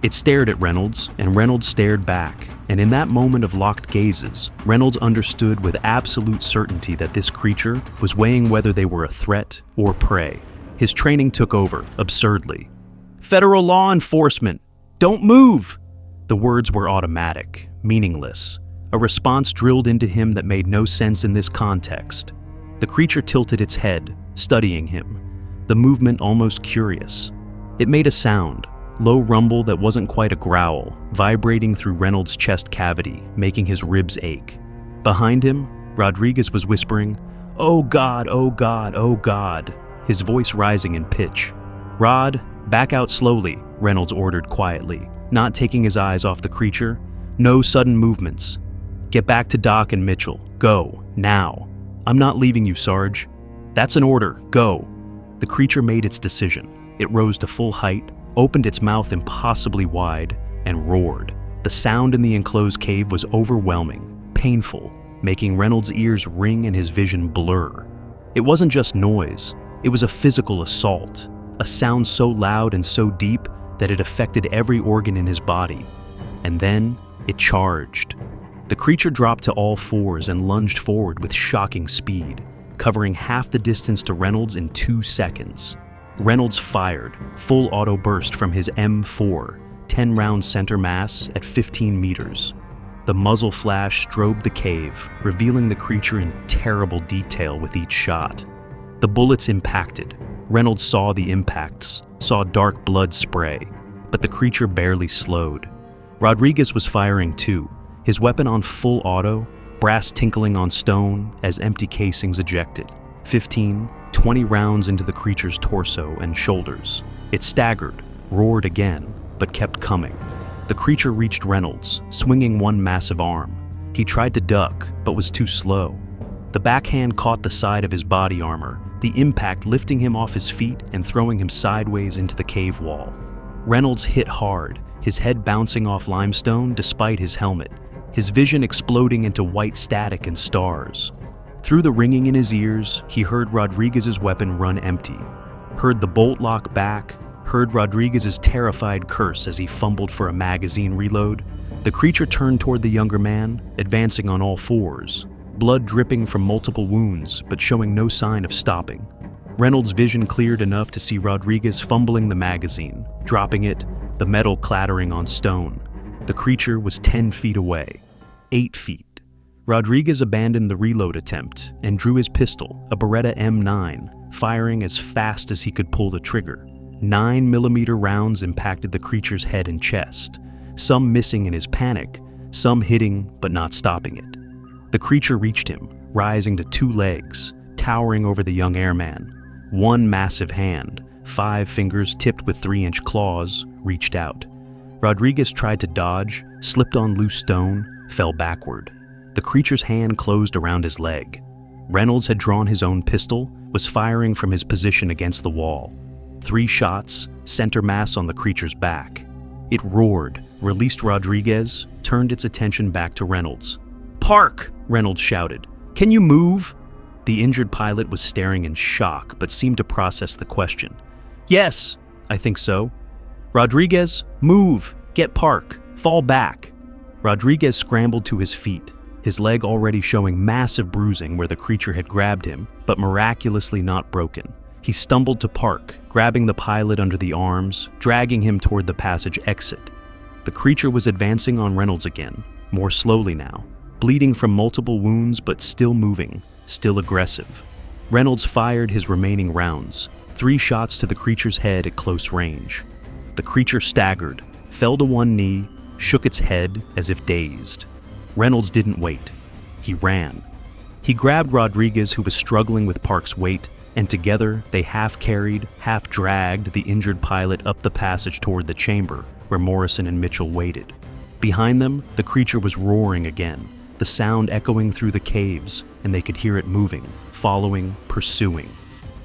It stared at Reynolds, and Reynolds stared back, and in that moment of locked gazes, Reynolds understood with absolute certainty that this creature was weighing whether they were a threat or prey. His training took over, absurdly. "Federal law enforcement! Don't move!" The words were automatic, meaningless. a response drilled into him that made no sense in this context. The creature tilted its head, studying him, the movement almost curious. It made a sound, low rumble that wasn't quite a growl, vibrating through Reynolds' chest cavity, making his ribs ache. Behind him, Rodriguez was whispering, "Oh God, oh God, oh God," his voice rising in pitch. "Rod, back out slowly," Reynolds ordered quietly, not taking his eyes off the creature. "No sudden movements. Get back to Doc and Mitchell. Go, now. I'm not leaving you, Sarge." "That's an order. Go." The creature made its decision. It rose to full height, opened its mouth impossibly wide, and roared. The sound in the enclosed cave was overwhelming, painful, making Reynolds' ears ring and his vision blur. It wasn't just noise, it was a physical assault, a sound so loud and so deep that it affected every organ in his body. And then, it charged. The creature dropped to all fours and lunged forward with shocking speed, covering half the distance to Reynolds in 2 seconds. Reynolds fired, full auto burst from his M4, 10-round center mass at 15 meters. The muzzle flash strobed the cave, revealing the creature in terrible detail with each shot. The bullets impacted. Reynolds saw the impacts, saw dark blood spray, but the creature barely slowed. Rodriguez was firing too, his weapon on full auto, brass tinkling on stone as empty casings ejected. 15, 20 rounds into the creature's torso and shoulders. It staggered, roared again, but kept coming. The creature reached Reynolds, swinging one massive arm. He tried to duck, but was too slow. The backhand caught the side of his body armor, the impact lifting him off his feet and throwing him sideways into the cave wall. Reynolds hit hard, his head bouncing off limestone despite his helmet, his vision exploding into white static and stars. Through the ringing in his ears, he heard Rodriguez's weapon run empty, heard the bolt lock back, heard Rodriguez's terrified curse as he fumbled for a magazine reload. The creature turned toward the younger man, advancing on all fours, blood dripping from multiple wounds, but showing no sign of stopping. Reynolds' vision cleared enough to see Rodriguez fumbling the magazine, dropping it, the metal clattering on stone. The creature was 10 feet away, 8 feet. Rodriguez abandoned the reload attempt and drew his pistol, a Beretta M9, firing as fast as he could pull the trigger. 9mm rounds impacted the creature's head and chest, some missing in his panic, some hitting but not stopping it. The creature reached him, rising to 2 legs, towering over the young airman. One massive hand, 5 fingers tipped with 3-inch claws, reached out. Rodriguez tried to dodge, slipped on loose stone, fell backward. The creature's hand closed around his leg. Reynolds had drawn his own pistol, was firing from his position against the wall. 3 shots, center mass on the creature's back. It roared, released Rodriguez, turned its attention back to Reynolds. "Park!" Reynolds shouted. "Can you move?" The injured pilot was staring in shock, but seemed to process the question. "Yes, I think so." "Rodriguez, move! Get Park! Fall back!" Rodriguez scrambled to his feet, his leg already showing massive bruising where the creature had grabbed him, but miraculously not broken. He stumbled to Park, grabbing the pilot under the arms, dragging him toward the passage exit. The creature was advancing on Reynolds again, more slowly now, bleeding from multiple wounds but still moving, still aggressive. Reynolds fired his remaining rounds, 3 shots to the creature's head at close range. The creature staggered, fell to one knee, shook its head as if dazed. Reynolds didn't wait. He ran. He grabbed Rodriguez, who was struggling with Park's weight, and together they half-carried, half-dragged the injured pilot up the passage toward the chamber, where Morrison and Mitchell waited. Behind them, the creature was roaring again, the sound echoing through the caves, and they could hear it moving, following, pursuing.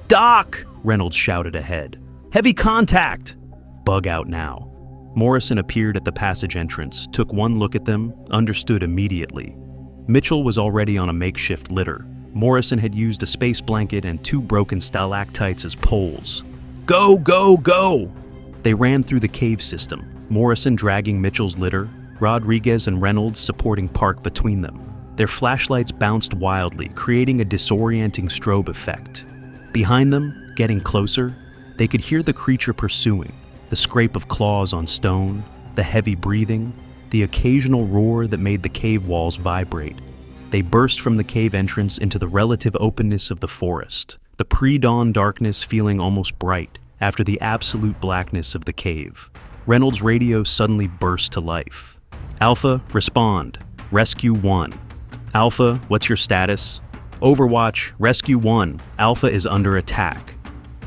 "Doc!" Reynolds shouted ahead. "Heavy contact!" "Bug out now." Morrison appeared at the passage entrance, took one look at them, understood immediately. Mitchell was already on a makeshift litter. Morrison had used a space blanket and 2 broken stalactites as poles. "Go, go, go!" They ran through the cave system, Morrison dragging Mitchell's litter, Rodriguez and Reynolds supporting Park between them. Their flashlights bounced wildly, creating a disorienting strobe effect. Behind them, getting closer, they could hear the creature pursuing, the scrape of claws on stone, the heavy breathing. the occasional roar that made the cave walls vibrate. They burst from the cave entrance into the relative openness of the forest, the pre-dawn darkness feeling almost bright after the absolute blackness of the cave. Reynolds' radio suddenly burst to life. Alpha, respond. Rescue 1. Alpha, what's your status? Overwatch, Rescue 1. Alpha is under attack.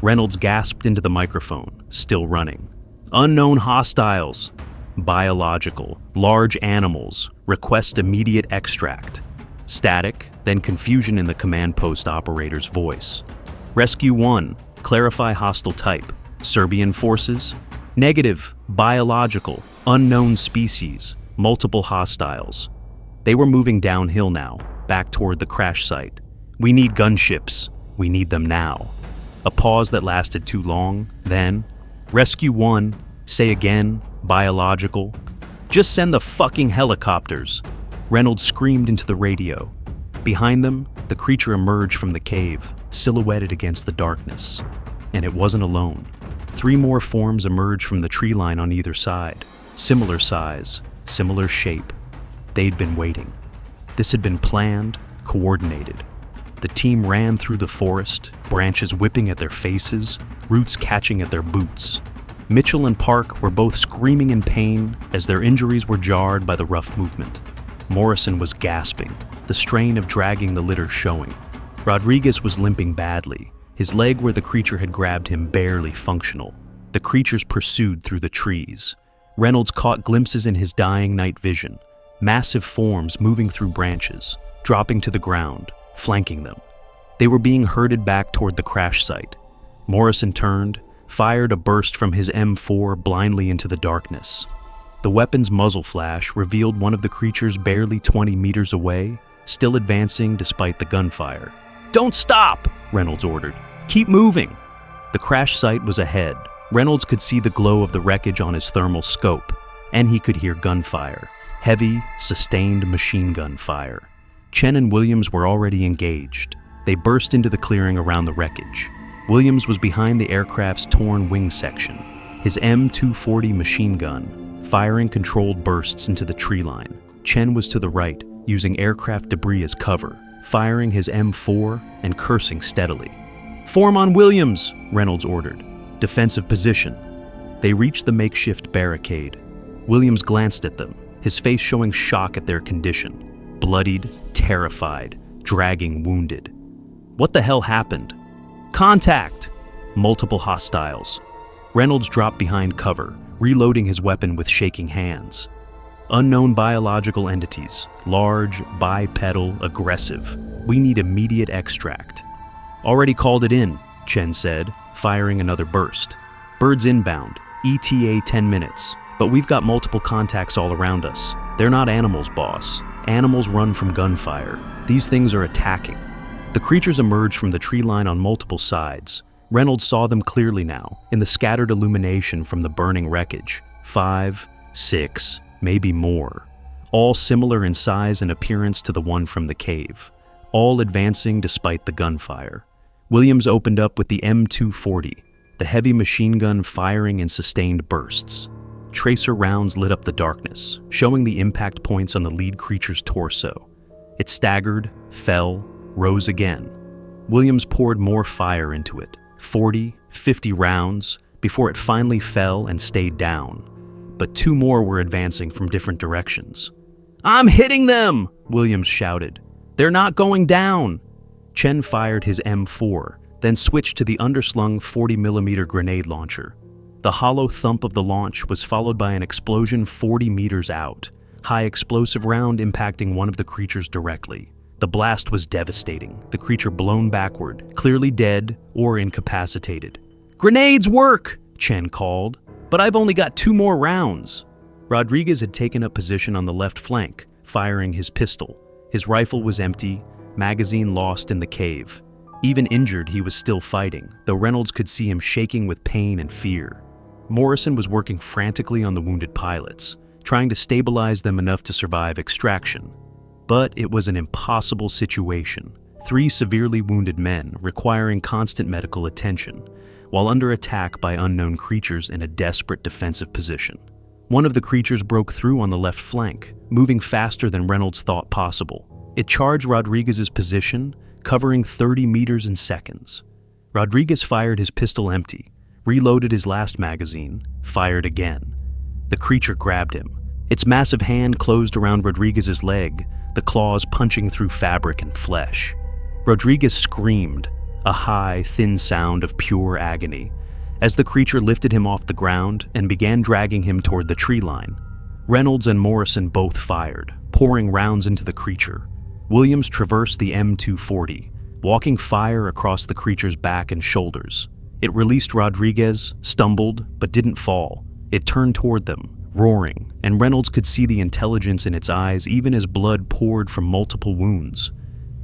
Reynolds gasped into the microphone, still running. Unknown hostiles. Biological, large animals. Request immediate extract. Static, then confusion in the command post operator's voice. Rescue 1. Clarify hostile type. Serbian forces? Negative. Biological. Unknown species. Multiple hostiles. They were moving downhill now, back toward the crash site. We need gunships. We need them now. A pause that lasted too long, then, Rescue 1, say again, biological. Just send the fucking helicopters. Reynolds screamed into the radio. Behind them, the creature emerged from the cave, silhouetted against the darkness. And it wasn't alone. 3 more forms emerged from the tree line on either side. Similar size, similar shape. They'd been waiting. This had been planned, coordinated. The team ran through the forest, branches whipping at their faces, roots catching at their boots. Mitchell and Park were both screaming in pain as their injuries were jarred by the rough movement. Morrison was gasping, the strain of dragging the litter showing. Rodriguez was limping badly, his leg where the creature had grabbed him barely functional. The creatures pursued through the trees. Reynolds caught glimpses in his dying night vision, massive forms moving through branches, dropping to the ground, flanking them. They were being herded back toward the crash site. Morrison turned, fired a burst from his M4 blindly into the darkness. The weapon's muzzle flash revealed one of the creatures barely 20 meters away, still advancing despite the gunfire. "Don't stop!" Reynolds ordered. "Keep moving!" The crash site was ahead. Reynolds could see the glow of the wreckage on his thermal scope, and he could hear gunfire. Heavy, sustained machine gun fire. Chen and Williams were already engaged. They burst into the clearing around the wreckage. Williams was behind the aircraft's torn wing section, his M240 machine gun, firing controlled bursts into the tree line. Chen was to the right, using aircraft debris as cover, firing his M4 and cursing steadily. "Form on Williams," Reynolds ordered. "Defensive position." They reached the makeshift barricade. Williams glanced at them, his face showing shock at their condition. Bloodied, terrified, dragging wounded. What the hell happened? "Contact!" Multiple hostiles. Reynolds dropped behind cover, reloading his weapon with shaking hands. Unknown biological entities, large, bipedal, aggressive. We need immediate extract. "Already called it in," Chen said, firing another burst. "Birds inbound, ETA 10 minutes, but we've got multiple contacts all around us. They're not animals, boss. Animals run from gunfire. These things are attacking." The creatures emerged from the tree line on multiple sides. Reynolds saw them clearly now, in the scattered illumination from the burning wreckage. 5, 6, maybe more. All similar in size and appearance to the one from the cave. All advancing despite the gunfire. Williams opened up with the M240, the heavy machine gun firing in sustained bursts. Tracer rounds lit up the darkness, showing the impact points on the lead creature's torso. It staggered, fell, rose again. Williams poured more fire into it, 40, 50 rounds, before it finally fell and stayed down. But 2 more were advancing from different directions. "I'm hitting them!" Williams shouted. "They're not going down!" Chen fired his M4, then switched to the underslung 40mm grenade launcher. The hollow thump of the launch was followed by an explosion 40 meters out, high explosive round impacting one of the creatures directly. The blast was devastating, the creature blown backward, clearly dead or incapacitated. "Grenades work!" Chen called. "But I've only got 2 more rounds." Rodriguez had taken up position on the left flank, firing his pistol. His rifle was empty, magazine lost in the cave. Even injured, he was still fighting, though Reynolds could see him shaking with pain and fear. Morrison was working frantically on the wounded pilots, trying to stabilize them enough to survive extraction. But it was an impossible situation. 3 severely wounded men requiring constant medical attention, while under attack by unknown creatures in a desperate defensive position. One of the creatures broke through on the left flank, moving faster than Reynolds thought possible. It charged Rodriguez's position, covering 30 meters in seconds. Rodriguez fired his pistol empty, reloaded his last magazine, fired again. The creature grabbed him. Its massive hand closed around Rodriguez's leg, the claws punching through fabric and flesh. Rodriguez screamed, a high, thin sound of pure agony, as the creature lifted him off the ground and began dragging him toward the tree line. Reynolds and Morrison both fired, pouring rounds into the creature. Williams traversed the M240, walking fire across the creature's back and shoulders. It released Rodriguez, stumbled, but didn't fall. It turned toward them, roaring, and Reynolds could see the intelligence in its eyes even as blood poured from multiple wounds.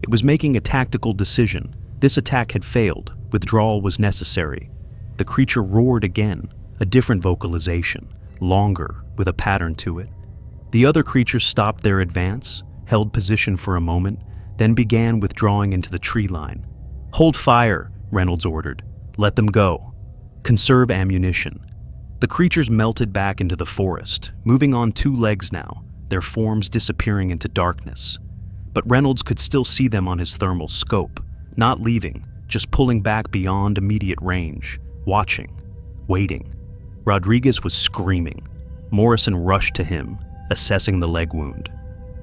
It was making a tactical decision. This attack had failed. Withdrawal was necessary. The creature roared again, a different vocalization, longer, with a pattern to it. The other creatures stopped their advance, held position for a moment, then began withdrawing into the tree line. "Hold fire," Reynolds ordered. "Let them go. Conserve ammunition." The creatures melted back into the forest, moving on two legs now, their forms disappearing into darkness. But Reynolds could still see them on his thermal scope, not leaving, just pulling back beyond immediate range, watching, waiting. Rodriguez was screaming. Morrison rushed to him, assessing the leg wound.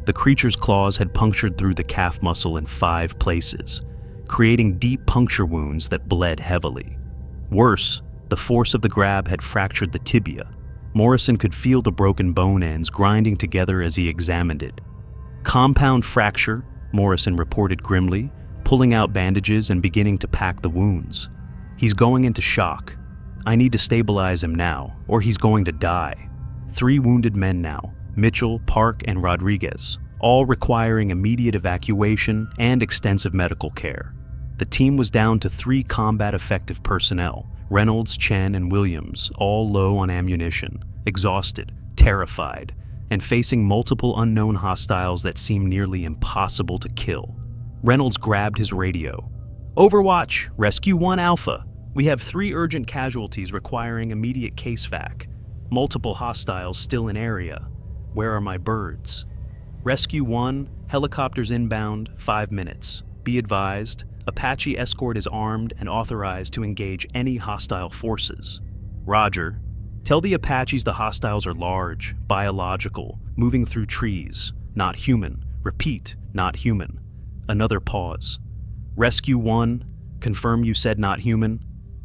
The creature's claws had punctured through the calf muscle in 5 places, creating deep puncture wounds that bled heavily. Worse, the force of the grab had fractured the tibia. Morrison could feel the broken bone ends grinding together as he examined it. "Compound fracture," Morrison reported grimly, pulling out bandages and beginning to pack the wounds. "He's going into shock. I need to stabilize him now, or he's going to die." 3 wounded men now, Mitchell, Park, and Rodriguez, all requiring immediate evacuation and extensive medical care. The team was down to 3 combat-effective personnel, Reynolds, Chen, and Williams, all low on ammunition, exhausted, terrified, and facing multiple unknown hostiles that seemed nearly impossible to kill. Reynolds grabbed his radio. "Overwatch, Rescue 1 Alpha. We have 3 urgent casualties requiring immediate case vac. Multiple hostiles still in area. Where are my birds? Rescue 1, helicopters inbound, 5 minutes. Be advised, Apache escort is armed and authorized to engage any hostile forces. Roger. Tell the Apaches the hostiles are large, biological, moving through trees, not human. Repeat, not human." Another pause. "Rescue 1, confirm you said not human?"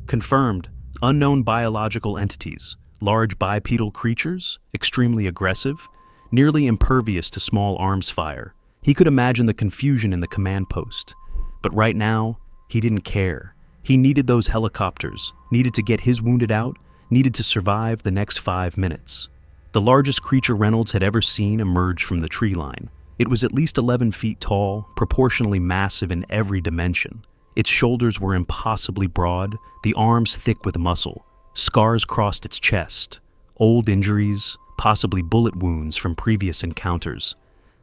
"Confirmed. Unknown biological entities. Large bipedal creatures, extremely aggressive, nearly impervious to small arms fire." He could imagine the confusion in the command post. But right now, he didn't care. He needed those helicopters, needed to get his wounded out, needed to survive the next 5 minutes. The largest creature Reynolds had ever seen emerged from the tree line. It was at least 11 feet tall, proportionally massive in every dimension. Its shoulders were impossibly broad, the arms thick with muscle. Scars crossed its chest, old injuries, possibly bullet wounds from previous encounters.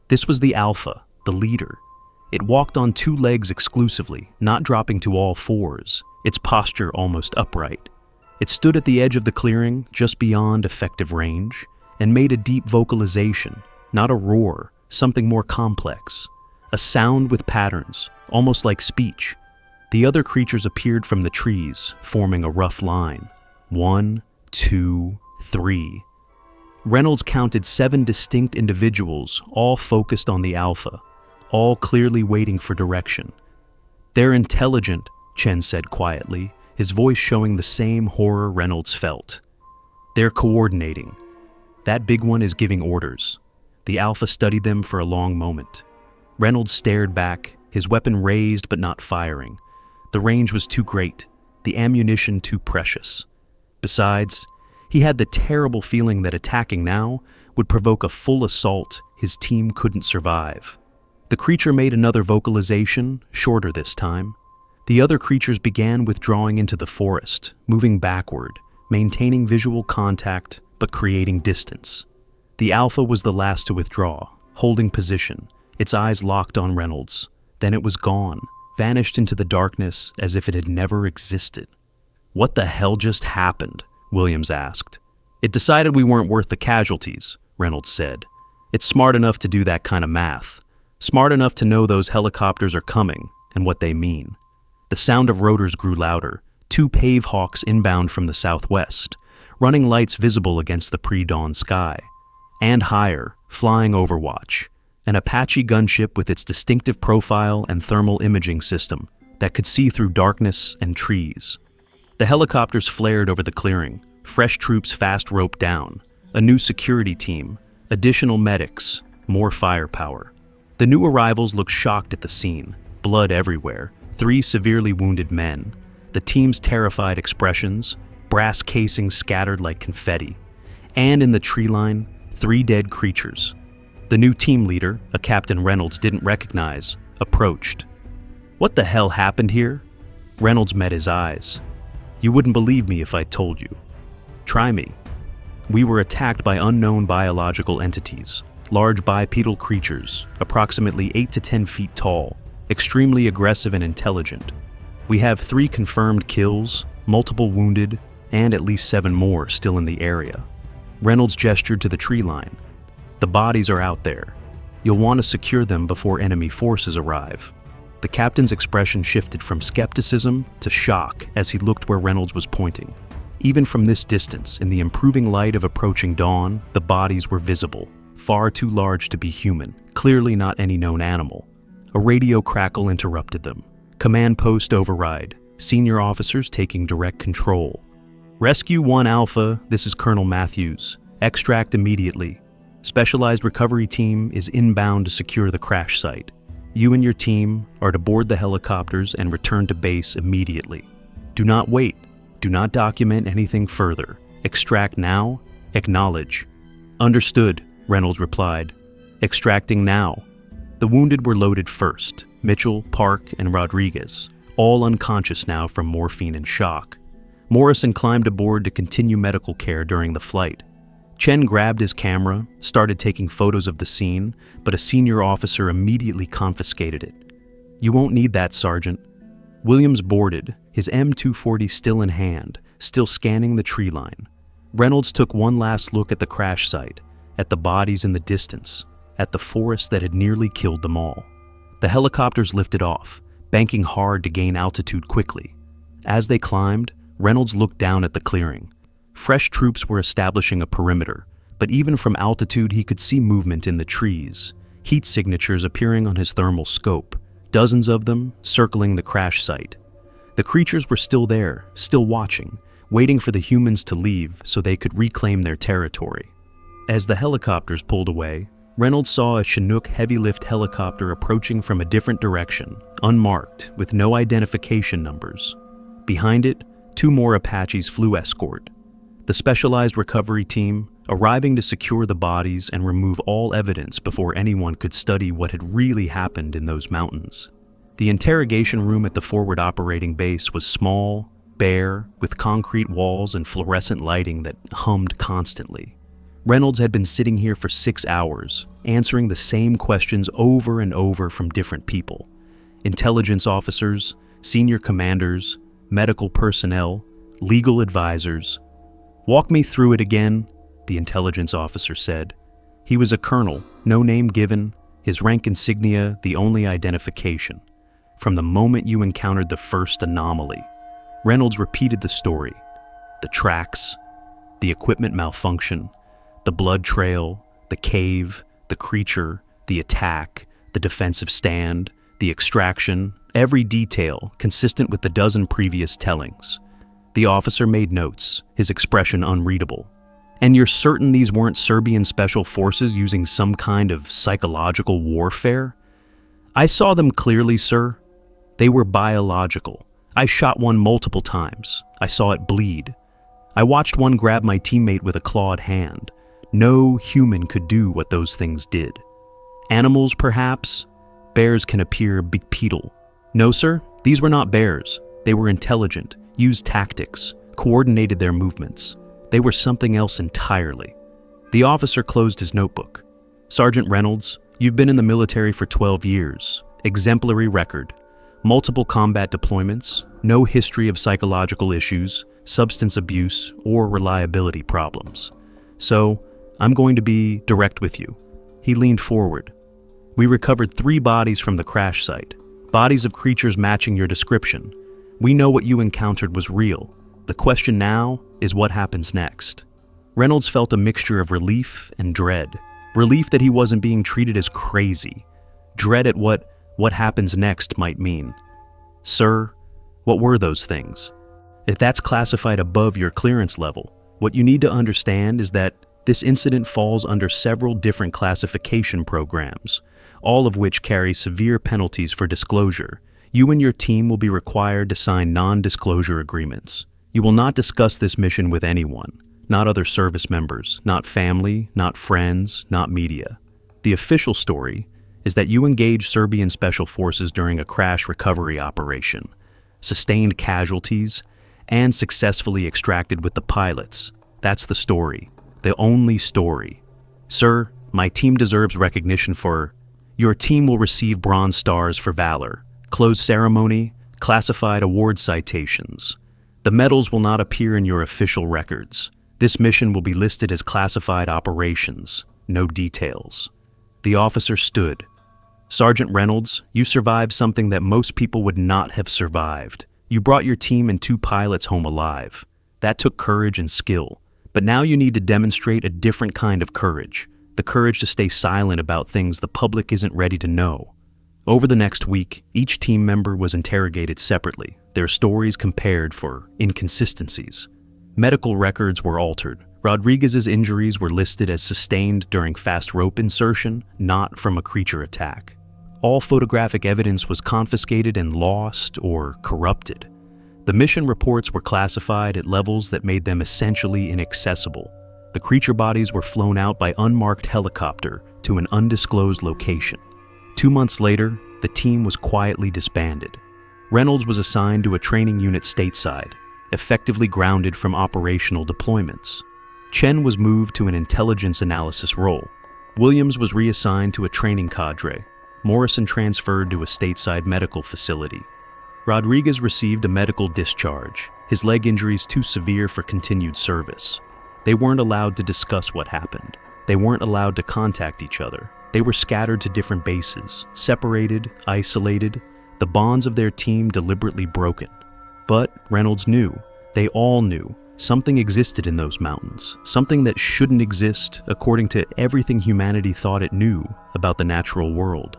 This was the Alpha, the leader. It walked on 2 legs exclusively, not dropping to all 4s, its posture almost upright. It stood at the edge of the clearing, just beyond effective range, and made a deep vocalization, not a roar, something more complex. A sound with patterns, almost like speech. The other creatures appeared from the trees, forming a rough line. 1, 2, 3. Reynolds counted 7 distinct individuals, all focused on the Alpha, all clearly waiting for direction. "They're intelligent," Chen said quietly, his voice showing the same horror Reynolds felt. "They're coordinating. That big one is giving orders." The Alpha studied them for a long moment. Reynolds stared back, his weapon raised but not firing. The range was too great, the ammunition too precious. Besides, he had the terrible feeling that attacking now would provoke a full assault his team couldn't survive. The creature made another vocalization, shorter this time. The other creatures began withdrawing into the forest, moving backward, maintaining visual contact but creating distance. The Alpha was the last to withdraw, holding position, its eyes locked on Reynolds. Then it was gone, vanished into the darkness as if it had never existed. "What the hell just happened?" Williams asked. It decided we weren't worth the casualties, Reynolds said. It's smart enough to do that kind of math. Smart enough to know those helicopters are coming and what they mean. The sound of rotors grew louder, 2 Pave Hawks inbound from the southwest, running lights visible against the pre-dawn sky. And higher, flying Overwatch, an Apache gunship with its distinctive profile and thermal imaging system that could see through darkness and trees. The helicopters flared over the clearing, fresh troops fast roped down, a new security team, additional medics, more firepower. The new arrivals looked shocked at the scene, blood everywhere, 3 severely wounded men, the team's terrified expressions, brass casings scattered like confetti, and in the tree line, 3 dead creatures. The new team leader, a Captain Reynolds didn't recognize, approached. "What the hell happened here?" Reynolds met his eyes. "You wouldn't believe me if I told you. Try me." We were attacked by unknown biological entities, large bipedal creatures, approximately 8 to 10 feet tall, extremely aggressive and intelligent. We have 3 confirmed kills, multiple wounded, and at least 7 more still in the area. Reynolds gestured to the tree line. "The bodies are out there. You'll want to secure them before enemy forces arrive." The captain's expression shifted from skepticism to shock as he looked where Reynolds was pointing. Even from this distance, in the improving light of approaching dawn, the bodies were visible, far too large to be human, clearly not any known animal. A radio crackle interrupted them. "Command post override. Senior officers taking direct control. Rescue 1 Alpha, this is Colonel Matthews. Extract immediately. Specialized recovery team is inbound to secure the crash site. You and your team are to board the helicopters and return to base immediately. Do not wait. Do not document anything further. Extract now. Acknowledge." "Understood," Reynolds replied. "Extracting now." The wounded were loaded first, Mitchell, Park, and Rodriguez, all unconscious now from morphine and shock. Morrison climbed aboard to continue medical care during the flight. Chen grabbed his camera, started taking photos of the scene, but a senior officer immediately confiscated it. "You won't need that, Sergeant." Williams boarded, his M240 still in hand, still scanning the tree line. Reynolds took one last look at the crash site, at the bodies in the distance, at the forest that had nearly killed them all. The helicopters lifted off, banking hard to gain altitude quickly. As they climbed, Reynolds looked down at the clearing. Fresh troops were establishing a perimeter, but even from altitude he could see movement in the trees, heat signatures appearing on his thermal scope, dozens of them circling the crash site. The creatures were still there, still watching, waiting for the humans to leave so they could reclaim their territory. As the helicopters pulled away, Reynolds saw a Chinook heavy-lift helicopter approaching from a different direction, unmarked, with no identification numbers. Behind it, 2 more Apaches flew escort. The specialized recovery team, arriving to secure the bodies and remove all evidence before anyone could study what had really happened in those mountains. The interrogation room at the forward operating base was small, bare, with concrete walls and fluorescent lighting that hummed constantly. Reynolds had been sitting here for 6 hours, answering the same questions over and over from different people. Intelligence officers, senior commanders, medical personnel, legal advisors. "Walk me through it again," the intelligence officer said. He was a colonel, no name given, his rank insignia the only identification. From the moment you encountered the first anomaly. Reynolds repeated the story. The tracks, the equipment malfunction, the blood trail, the cave, the creature, the attack, the defensive stand, the extraction, every detail consistent with the dozen previous tellings. The officer made notes, his expression unreadable. "And you're certain these weren't Serbian special forces using some kind of psychological warfare?" "I saw them clearly, sir. They were biological. I shot one multiple times. I saw it bleed. I watched one grab my teammate with a clawed hand. No human could do what those things did. Animals, perhaps? Bears can appear bipedal. No, sir, these were not bears. They were intelligent, used tactics, coordinated their movements. They were something else entirely." The officer closed his notebook. "Sergeant Reynolds, you've been in the military for 12 years. Exemplary record. Multiple combat deployments, no history of psychological issues, substance abuse, or reliability problems. So, I'm going to be direct with you. He leaned forward. We recovered 3 bodies from the crash site, bodies of creatures matching your description. We know what you encountered was real. The question now is what happens next. Reynolds felt a mixture of relief and dread. Relief that he wasn't being treated as crazy. Dread at what happens next might mean. Sir, what were those things? If that's classified above your clearance level, what you need to understand is that this incident falls under several different classification programs, all of which carry severe penalties for disclosure. You and your team will be required to sign non-disclosure agreements. You will not discuss this mission with anyone, not other service members, not family, not friends, not media. The official story is that you engaged Serbian special forces during a crash recovery operation, sustained casualties, and successfully extracted with the pilots. That's the story. The only story. Sir, my team deserves recognition for... Your team will receive bronze stars for valor, closed ceremony, classified award citations. The medals will not appear in your official records. This mission will be listed as classified operations, no details. The officer stood. Sergeant Reynolds, you survived something that most people would not have survived. You brought your team and 2 pilots home alive. That took courage and skill. But now you need to demonstrate a different kind of courage, the courage to stay silent about things the public isn't ready to know. Over the next week, each team member was interrogated separately, their stories compared for inconsistencies. Medical records were altered. Rodriguez's injuries were listed as sustained during fast rope insertion, not from a creature attack. All photographic evidence was confiscated and lost or corrupted. The mission reports were classified at levels that made them essentially inaccessible. The creature bodies were flown out by unmarked helicopter to an undisclosed location. 2 months later, the team was quietly disbanded. Reynolds was assigned to a training unit stateside, effectively grounded from operational deployments. Chen was moved to an intelligence analysis role. Williams was reassigned to a training cadre. Morrison transferred to a stateside medical facility. Rodriguez received a medical discharge, his leg injuries too severe for continued service. They weren't allowed to discuss what happened. They weren't allowed to contact each other. They were scattered to different bases, separated, isolated, the bonds of their team deliberately broken. But Reynolds knew, they all knew, something existed in those mountains, something that shouldn't exist according to everything humanity thought it knew about the natural world.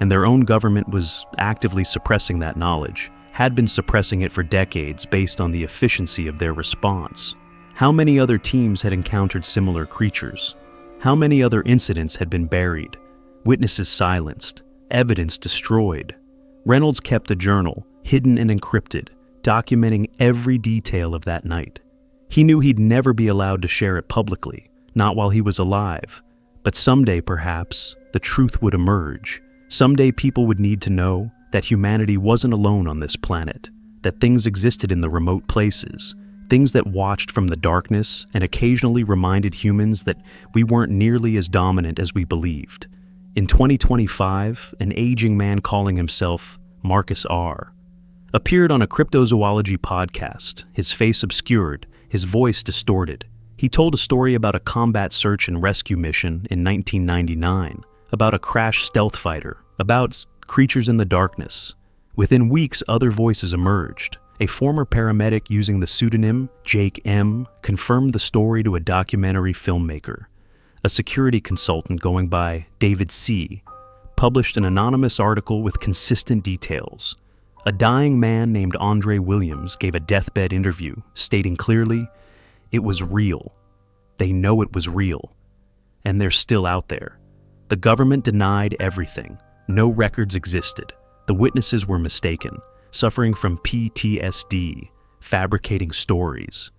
And their own government was actively suppressing that knowledge, had been suppressing it for decades based on the efficiency of their response. How many other teams had encountered similar creatures? How many other incidents had been buried, witnesses silenced, evidence destroyed? Reynolds kept a journal, hidden and encrypted, documenting every detail of that night. He knew he'd never be allowed to share it publicly, not while he was alive. But someday, perhaps, the truth would emerge. Someday people would need to know that humanity wasn't alone on this planet, that things existed in the remote places, things that watched from the darkness and occasionally reminded humans that we weren't nearly as dominant as we believed. In 2025, an aging man calling himself Marcus R. appeared on a cryptozoology podcast, his face obscured, his voice distorted. He told a story about a combat search and rescue mission in 1999, about a crashed stealth fighter, about creatures in the darkness. Within weeks, other voices emerged. A former paramedic using the pseudonym Jake M. confirmed the story to a documentary filmmaker. A security consultant going by David C. published an anonymous article with consistent details. A dying man named Andre Williams gave a deathbed interview, stating clearly, "It was real. They know it was real. And they're still out there." The government denied everything. No records existed. The witnesses were mistaken, suffering from PTSD, fabricating stories.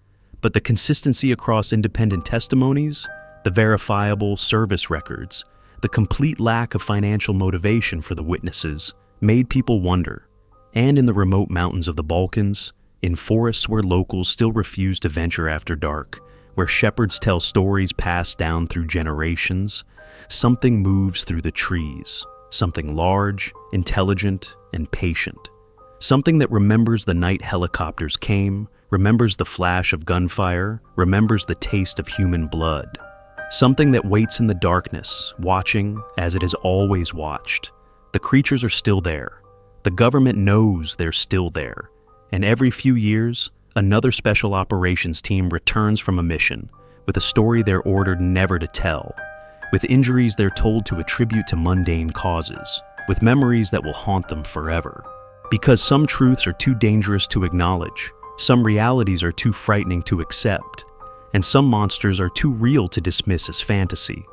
But the consistency across independent testimonies, the verifiable service records, the complete lack of financial motivation for the witnesses made people wonder. And in the remote mountains of the Balkans, in forests where locals still refuse to venture after dark, where shepherds tell stories passed down through generations, something moves through the trees, something large, intelligent, and patient. Something that remembers the night helicopters came, remembers the flash of gunfire, remembers the taste of human blood. Something that waits in the darkness, watching as it has always watched. The creatures are still there. The government knows they're still there. And every few years, another special operations team returns from a mission, with a story they're ordered never to tell, with injuries they're told to attribute to mundane causes, with memories that will haunt them forever. Because some truths are too dangerous to acknowledge, some realities are too frightening to accept, and some monsters are too real to dismiss as fantasy.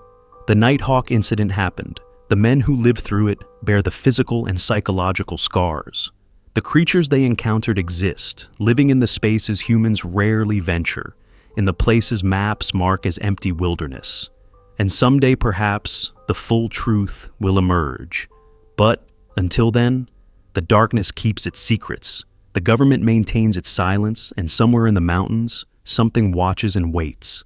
The Nighthawk incident happened. The men who lived through it bear the physical and psychological scars. The creatures they encountered exist, living in the spaces humans rarely venture, in the places maps mark as empty wilderness. And someday, perhaps, the full truth will emerge. But, until then, the darkness keeps its secrets, the government maintains its silence, and somewhere in the mountains, something watches and waits.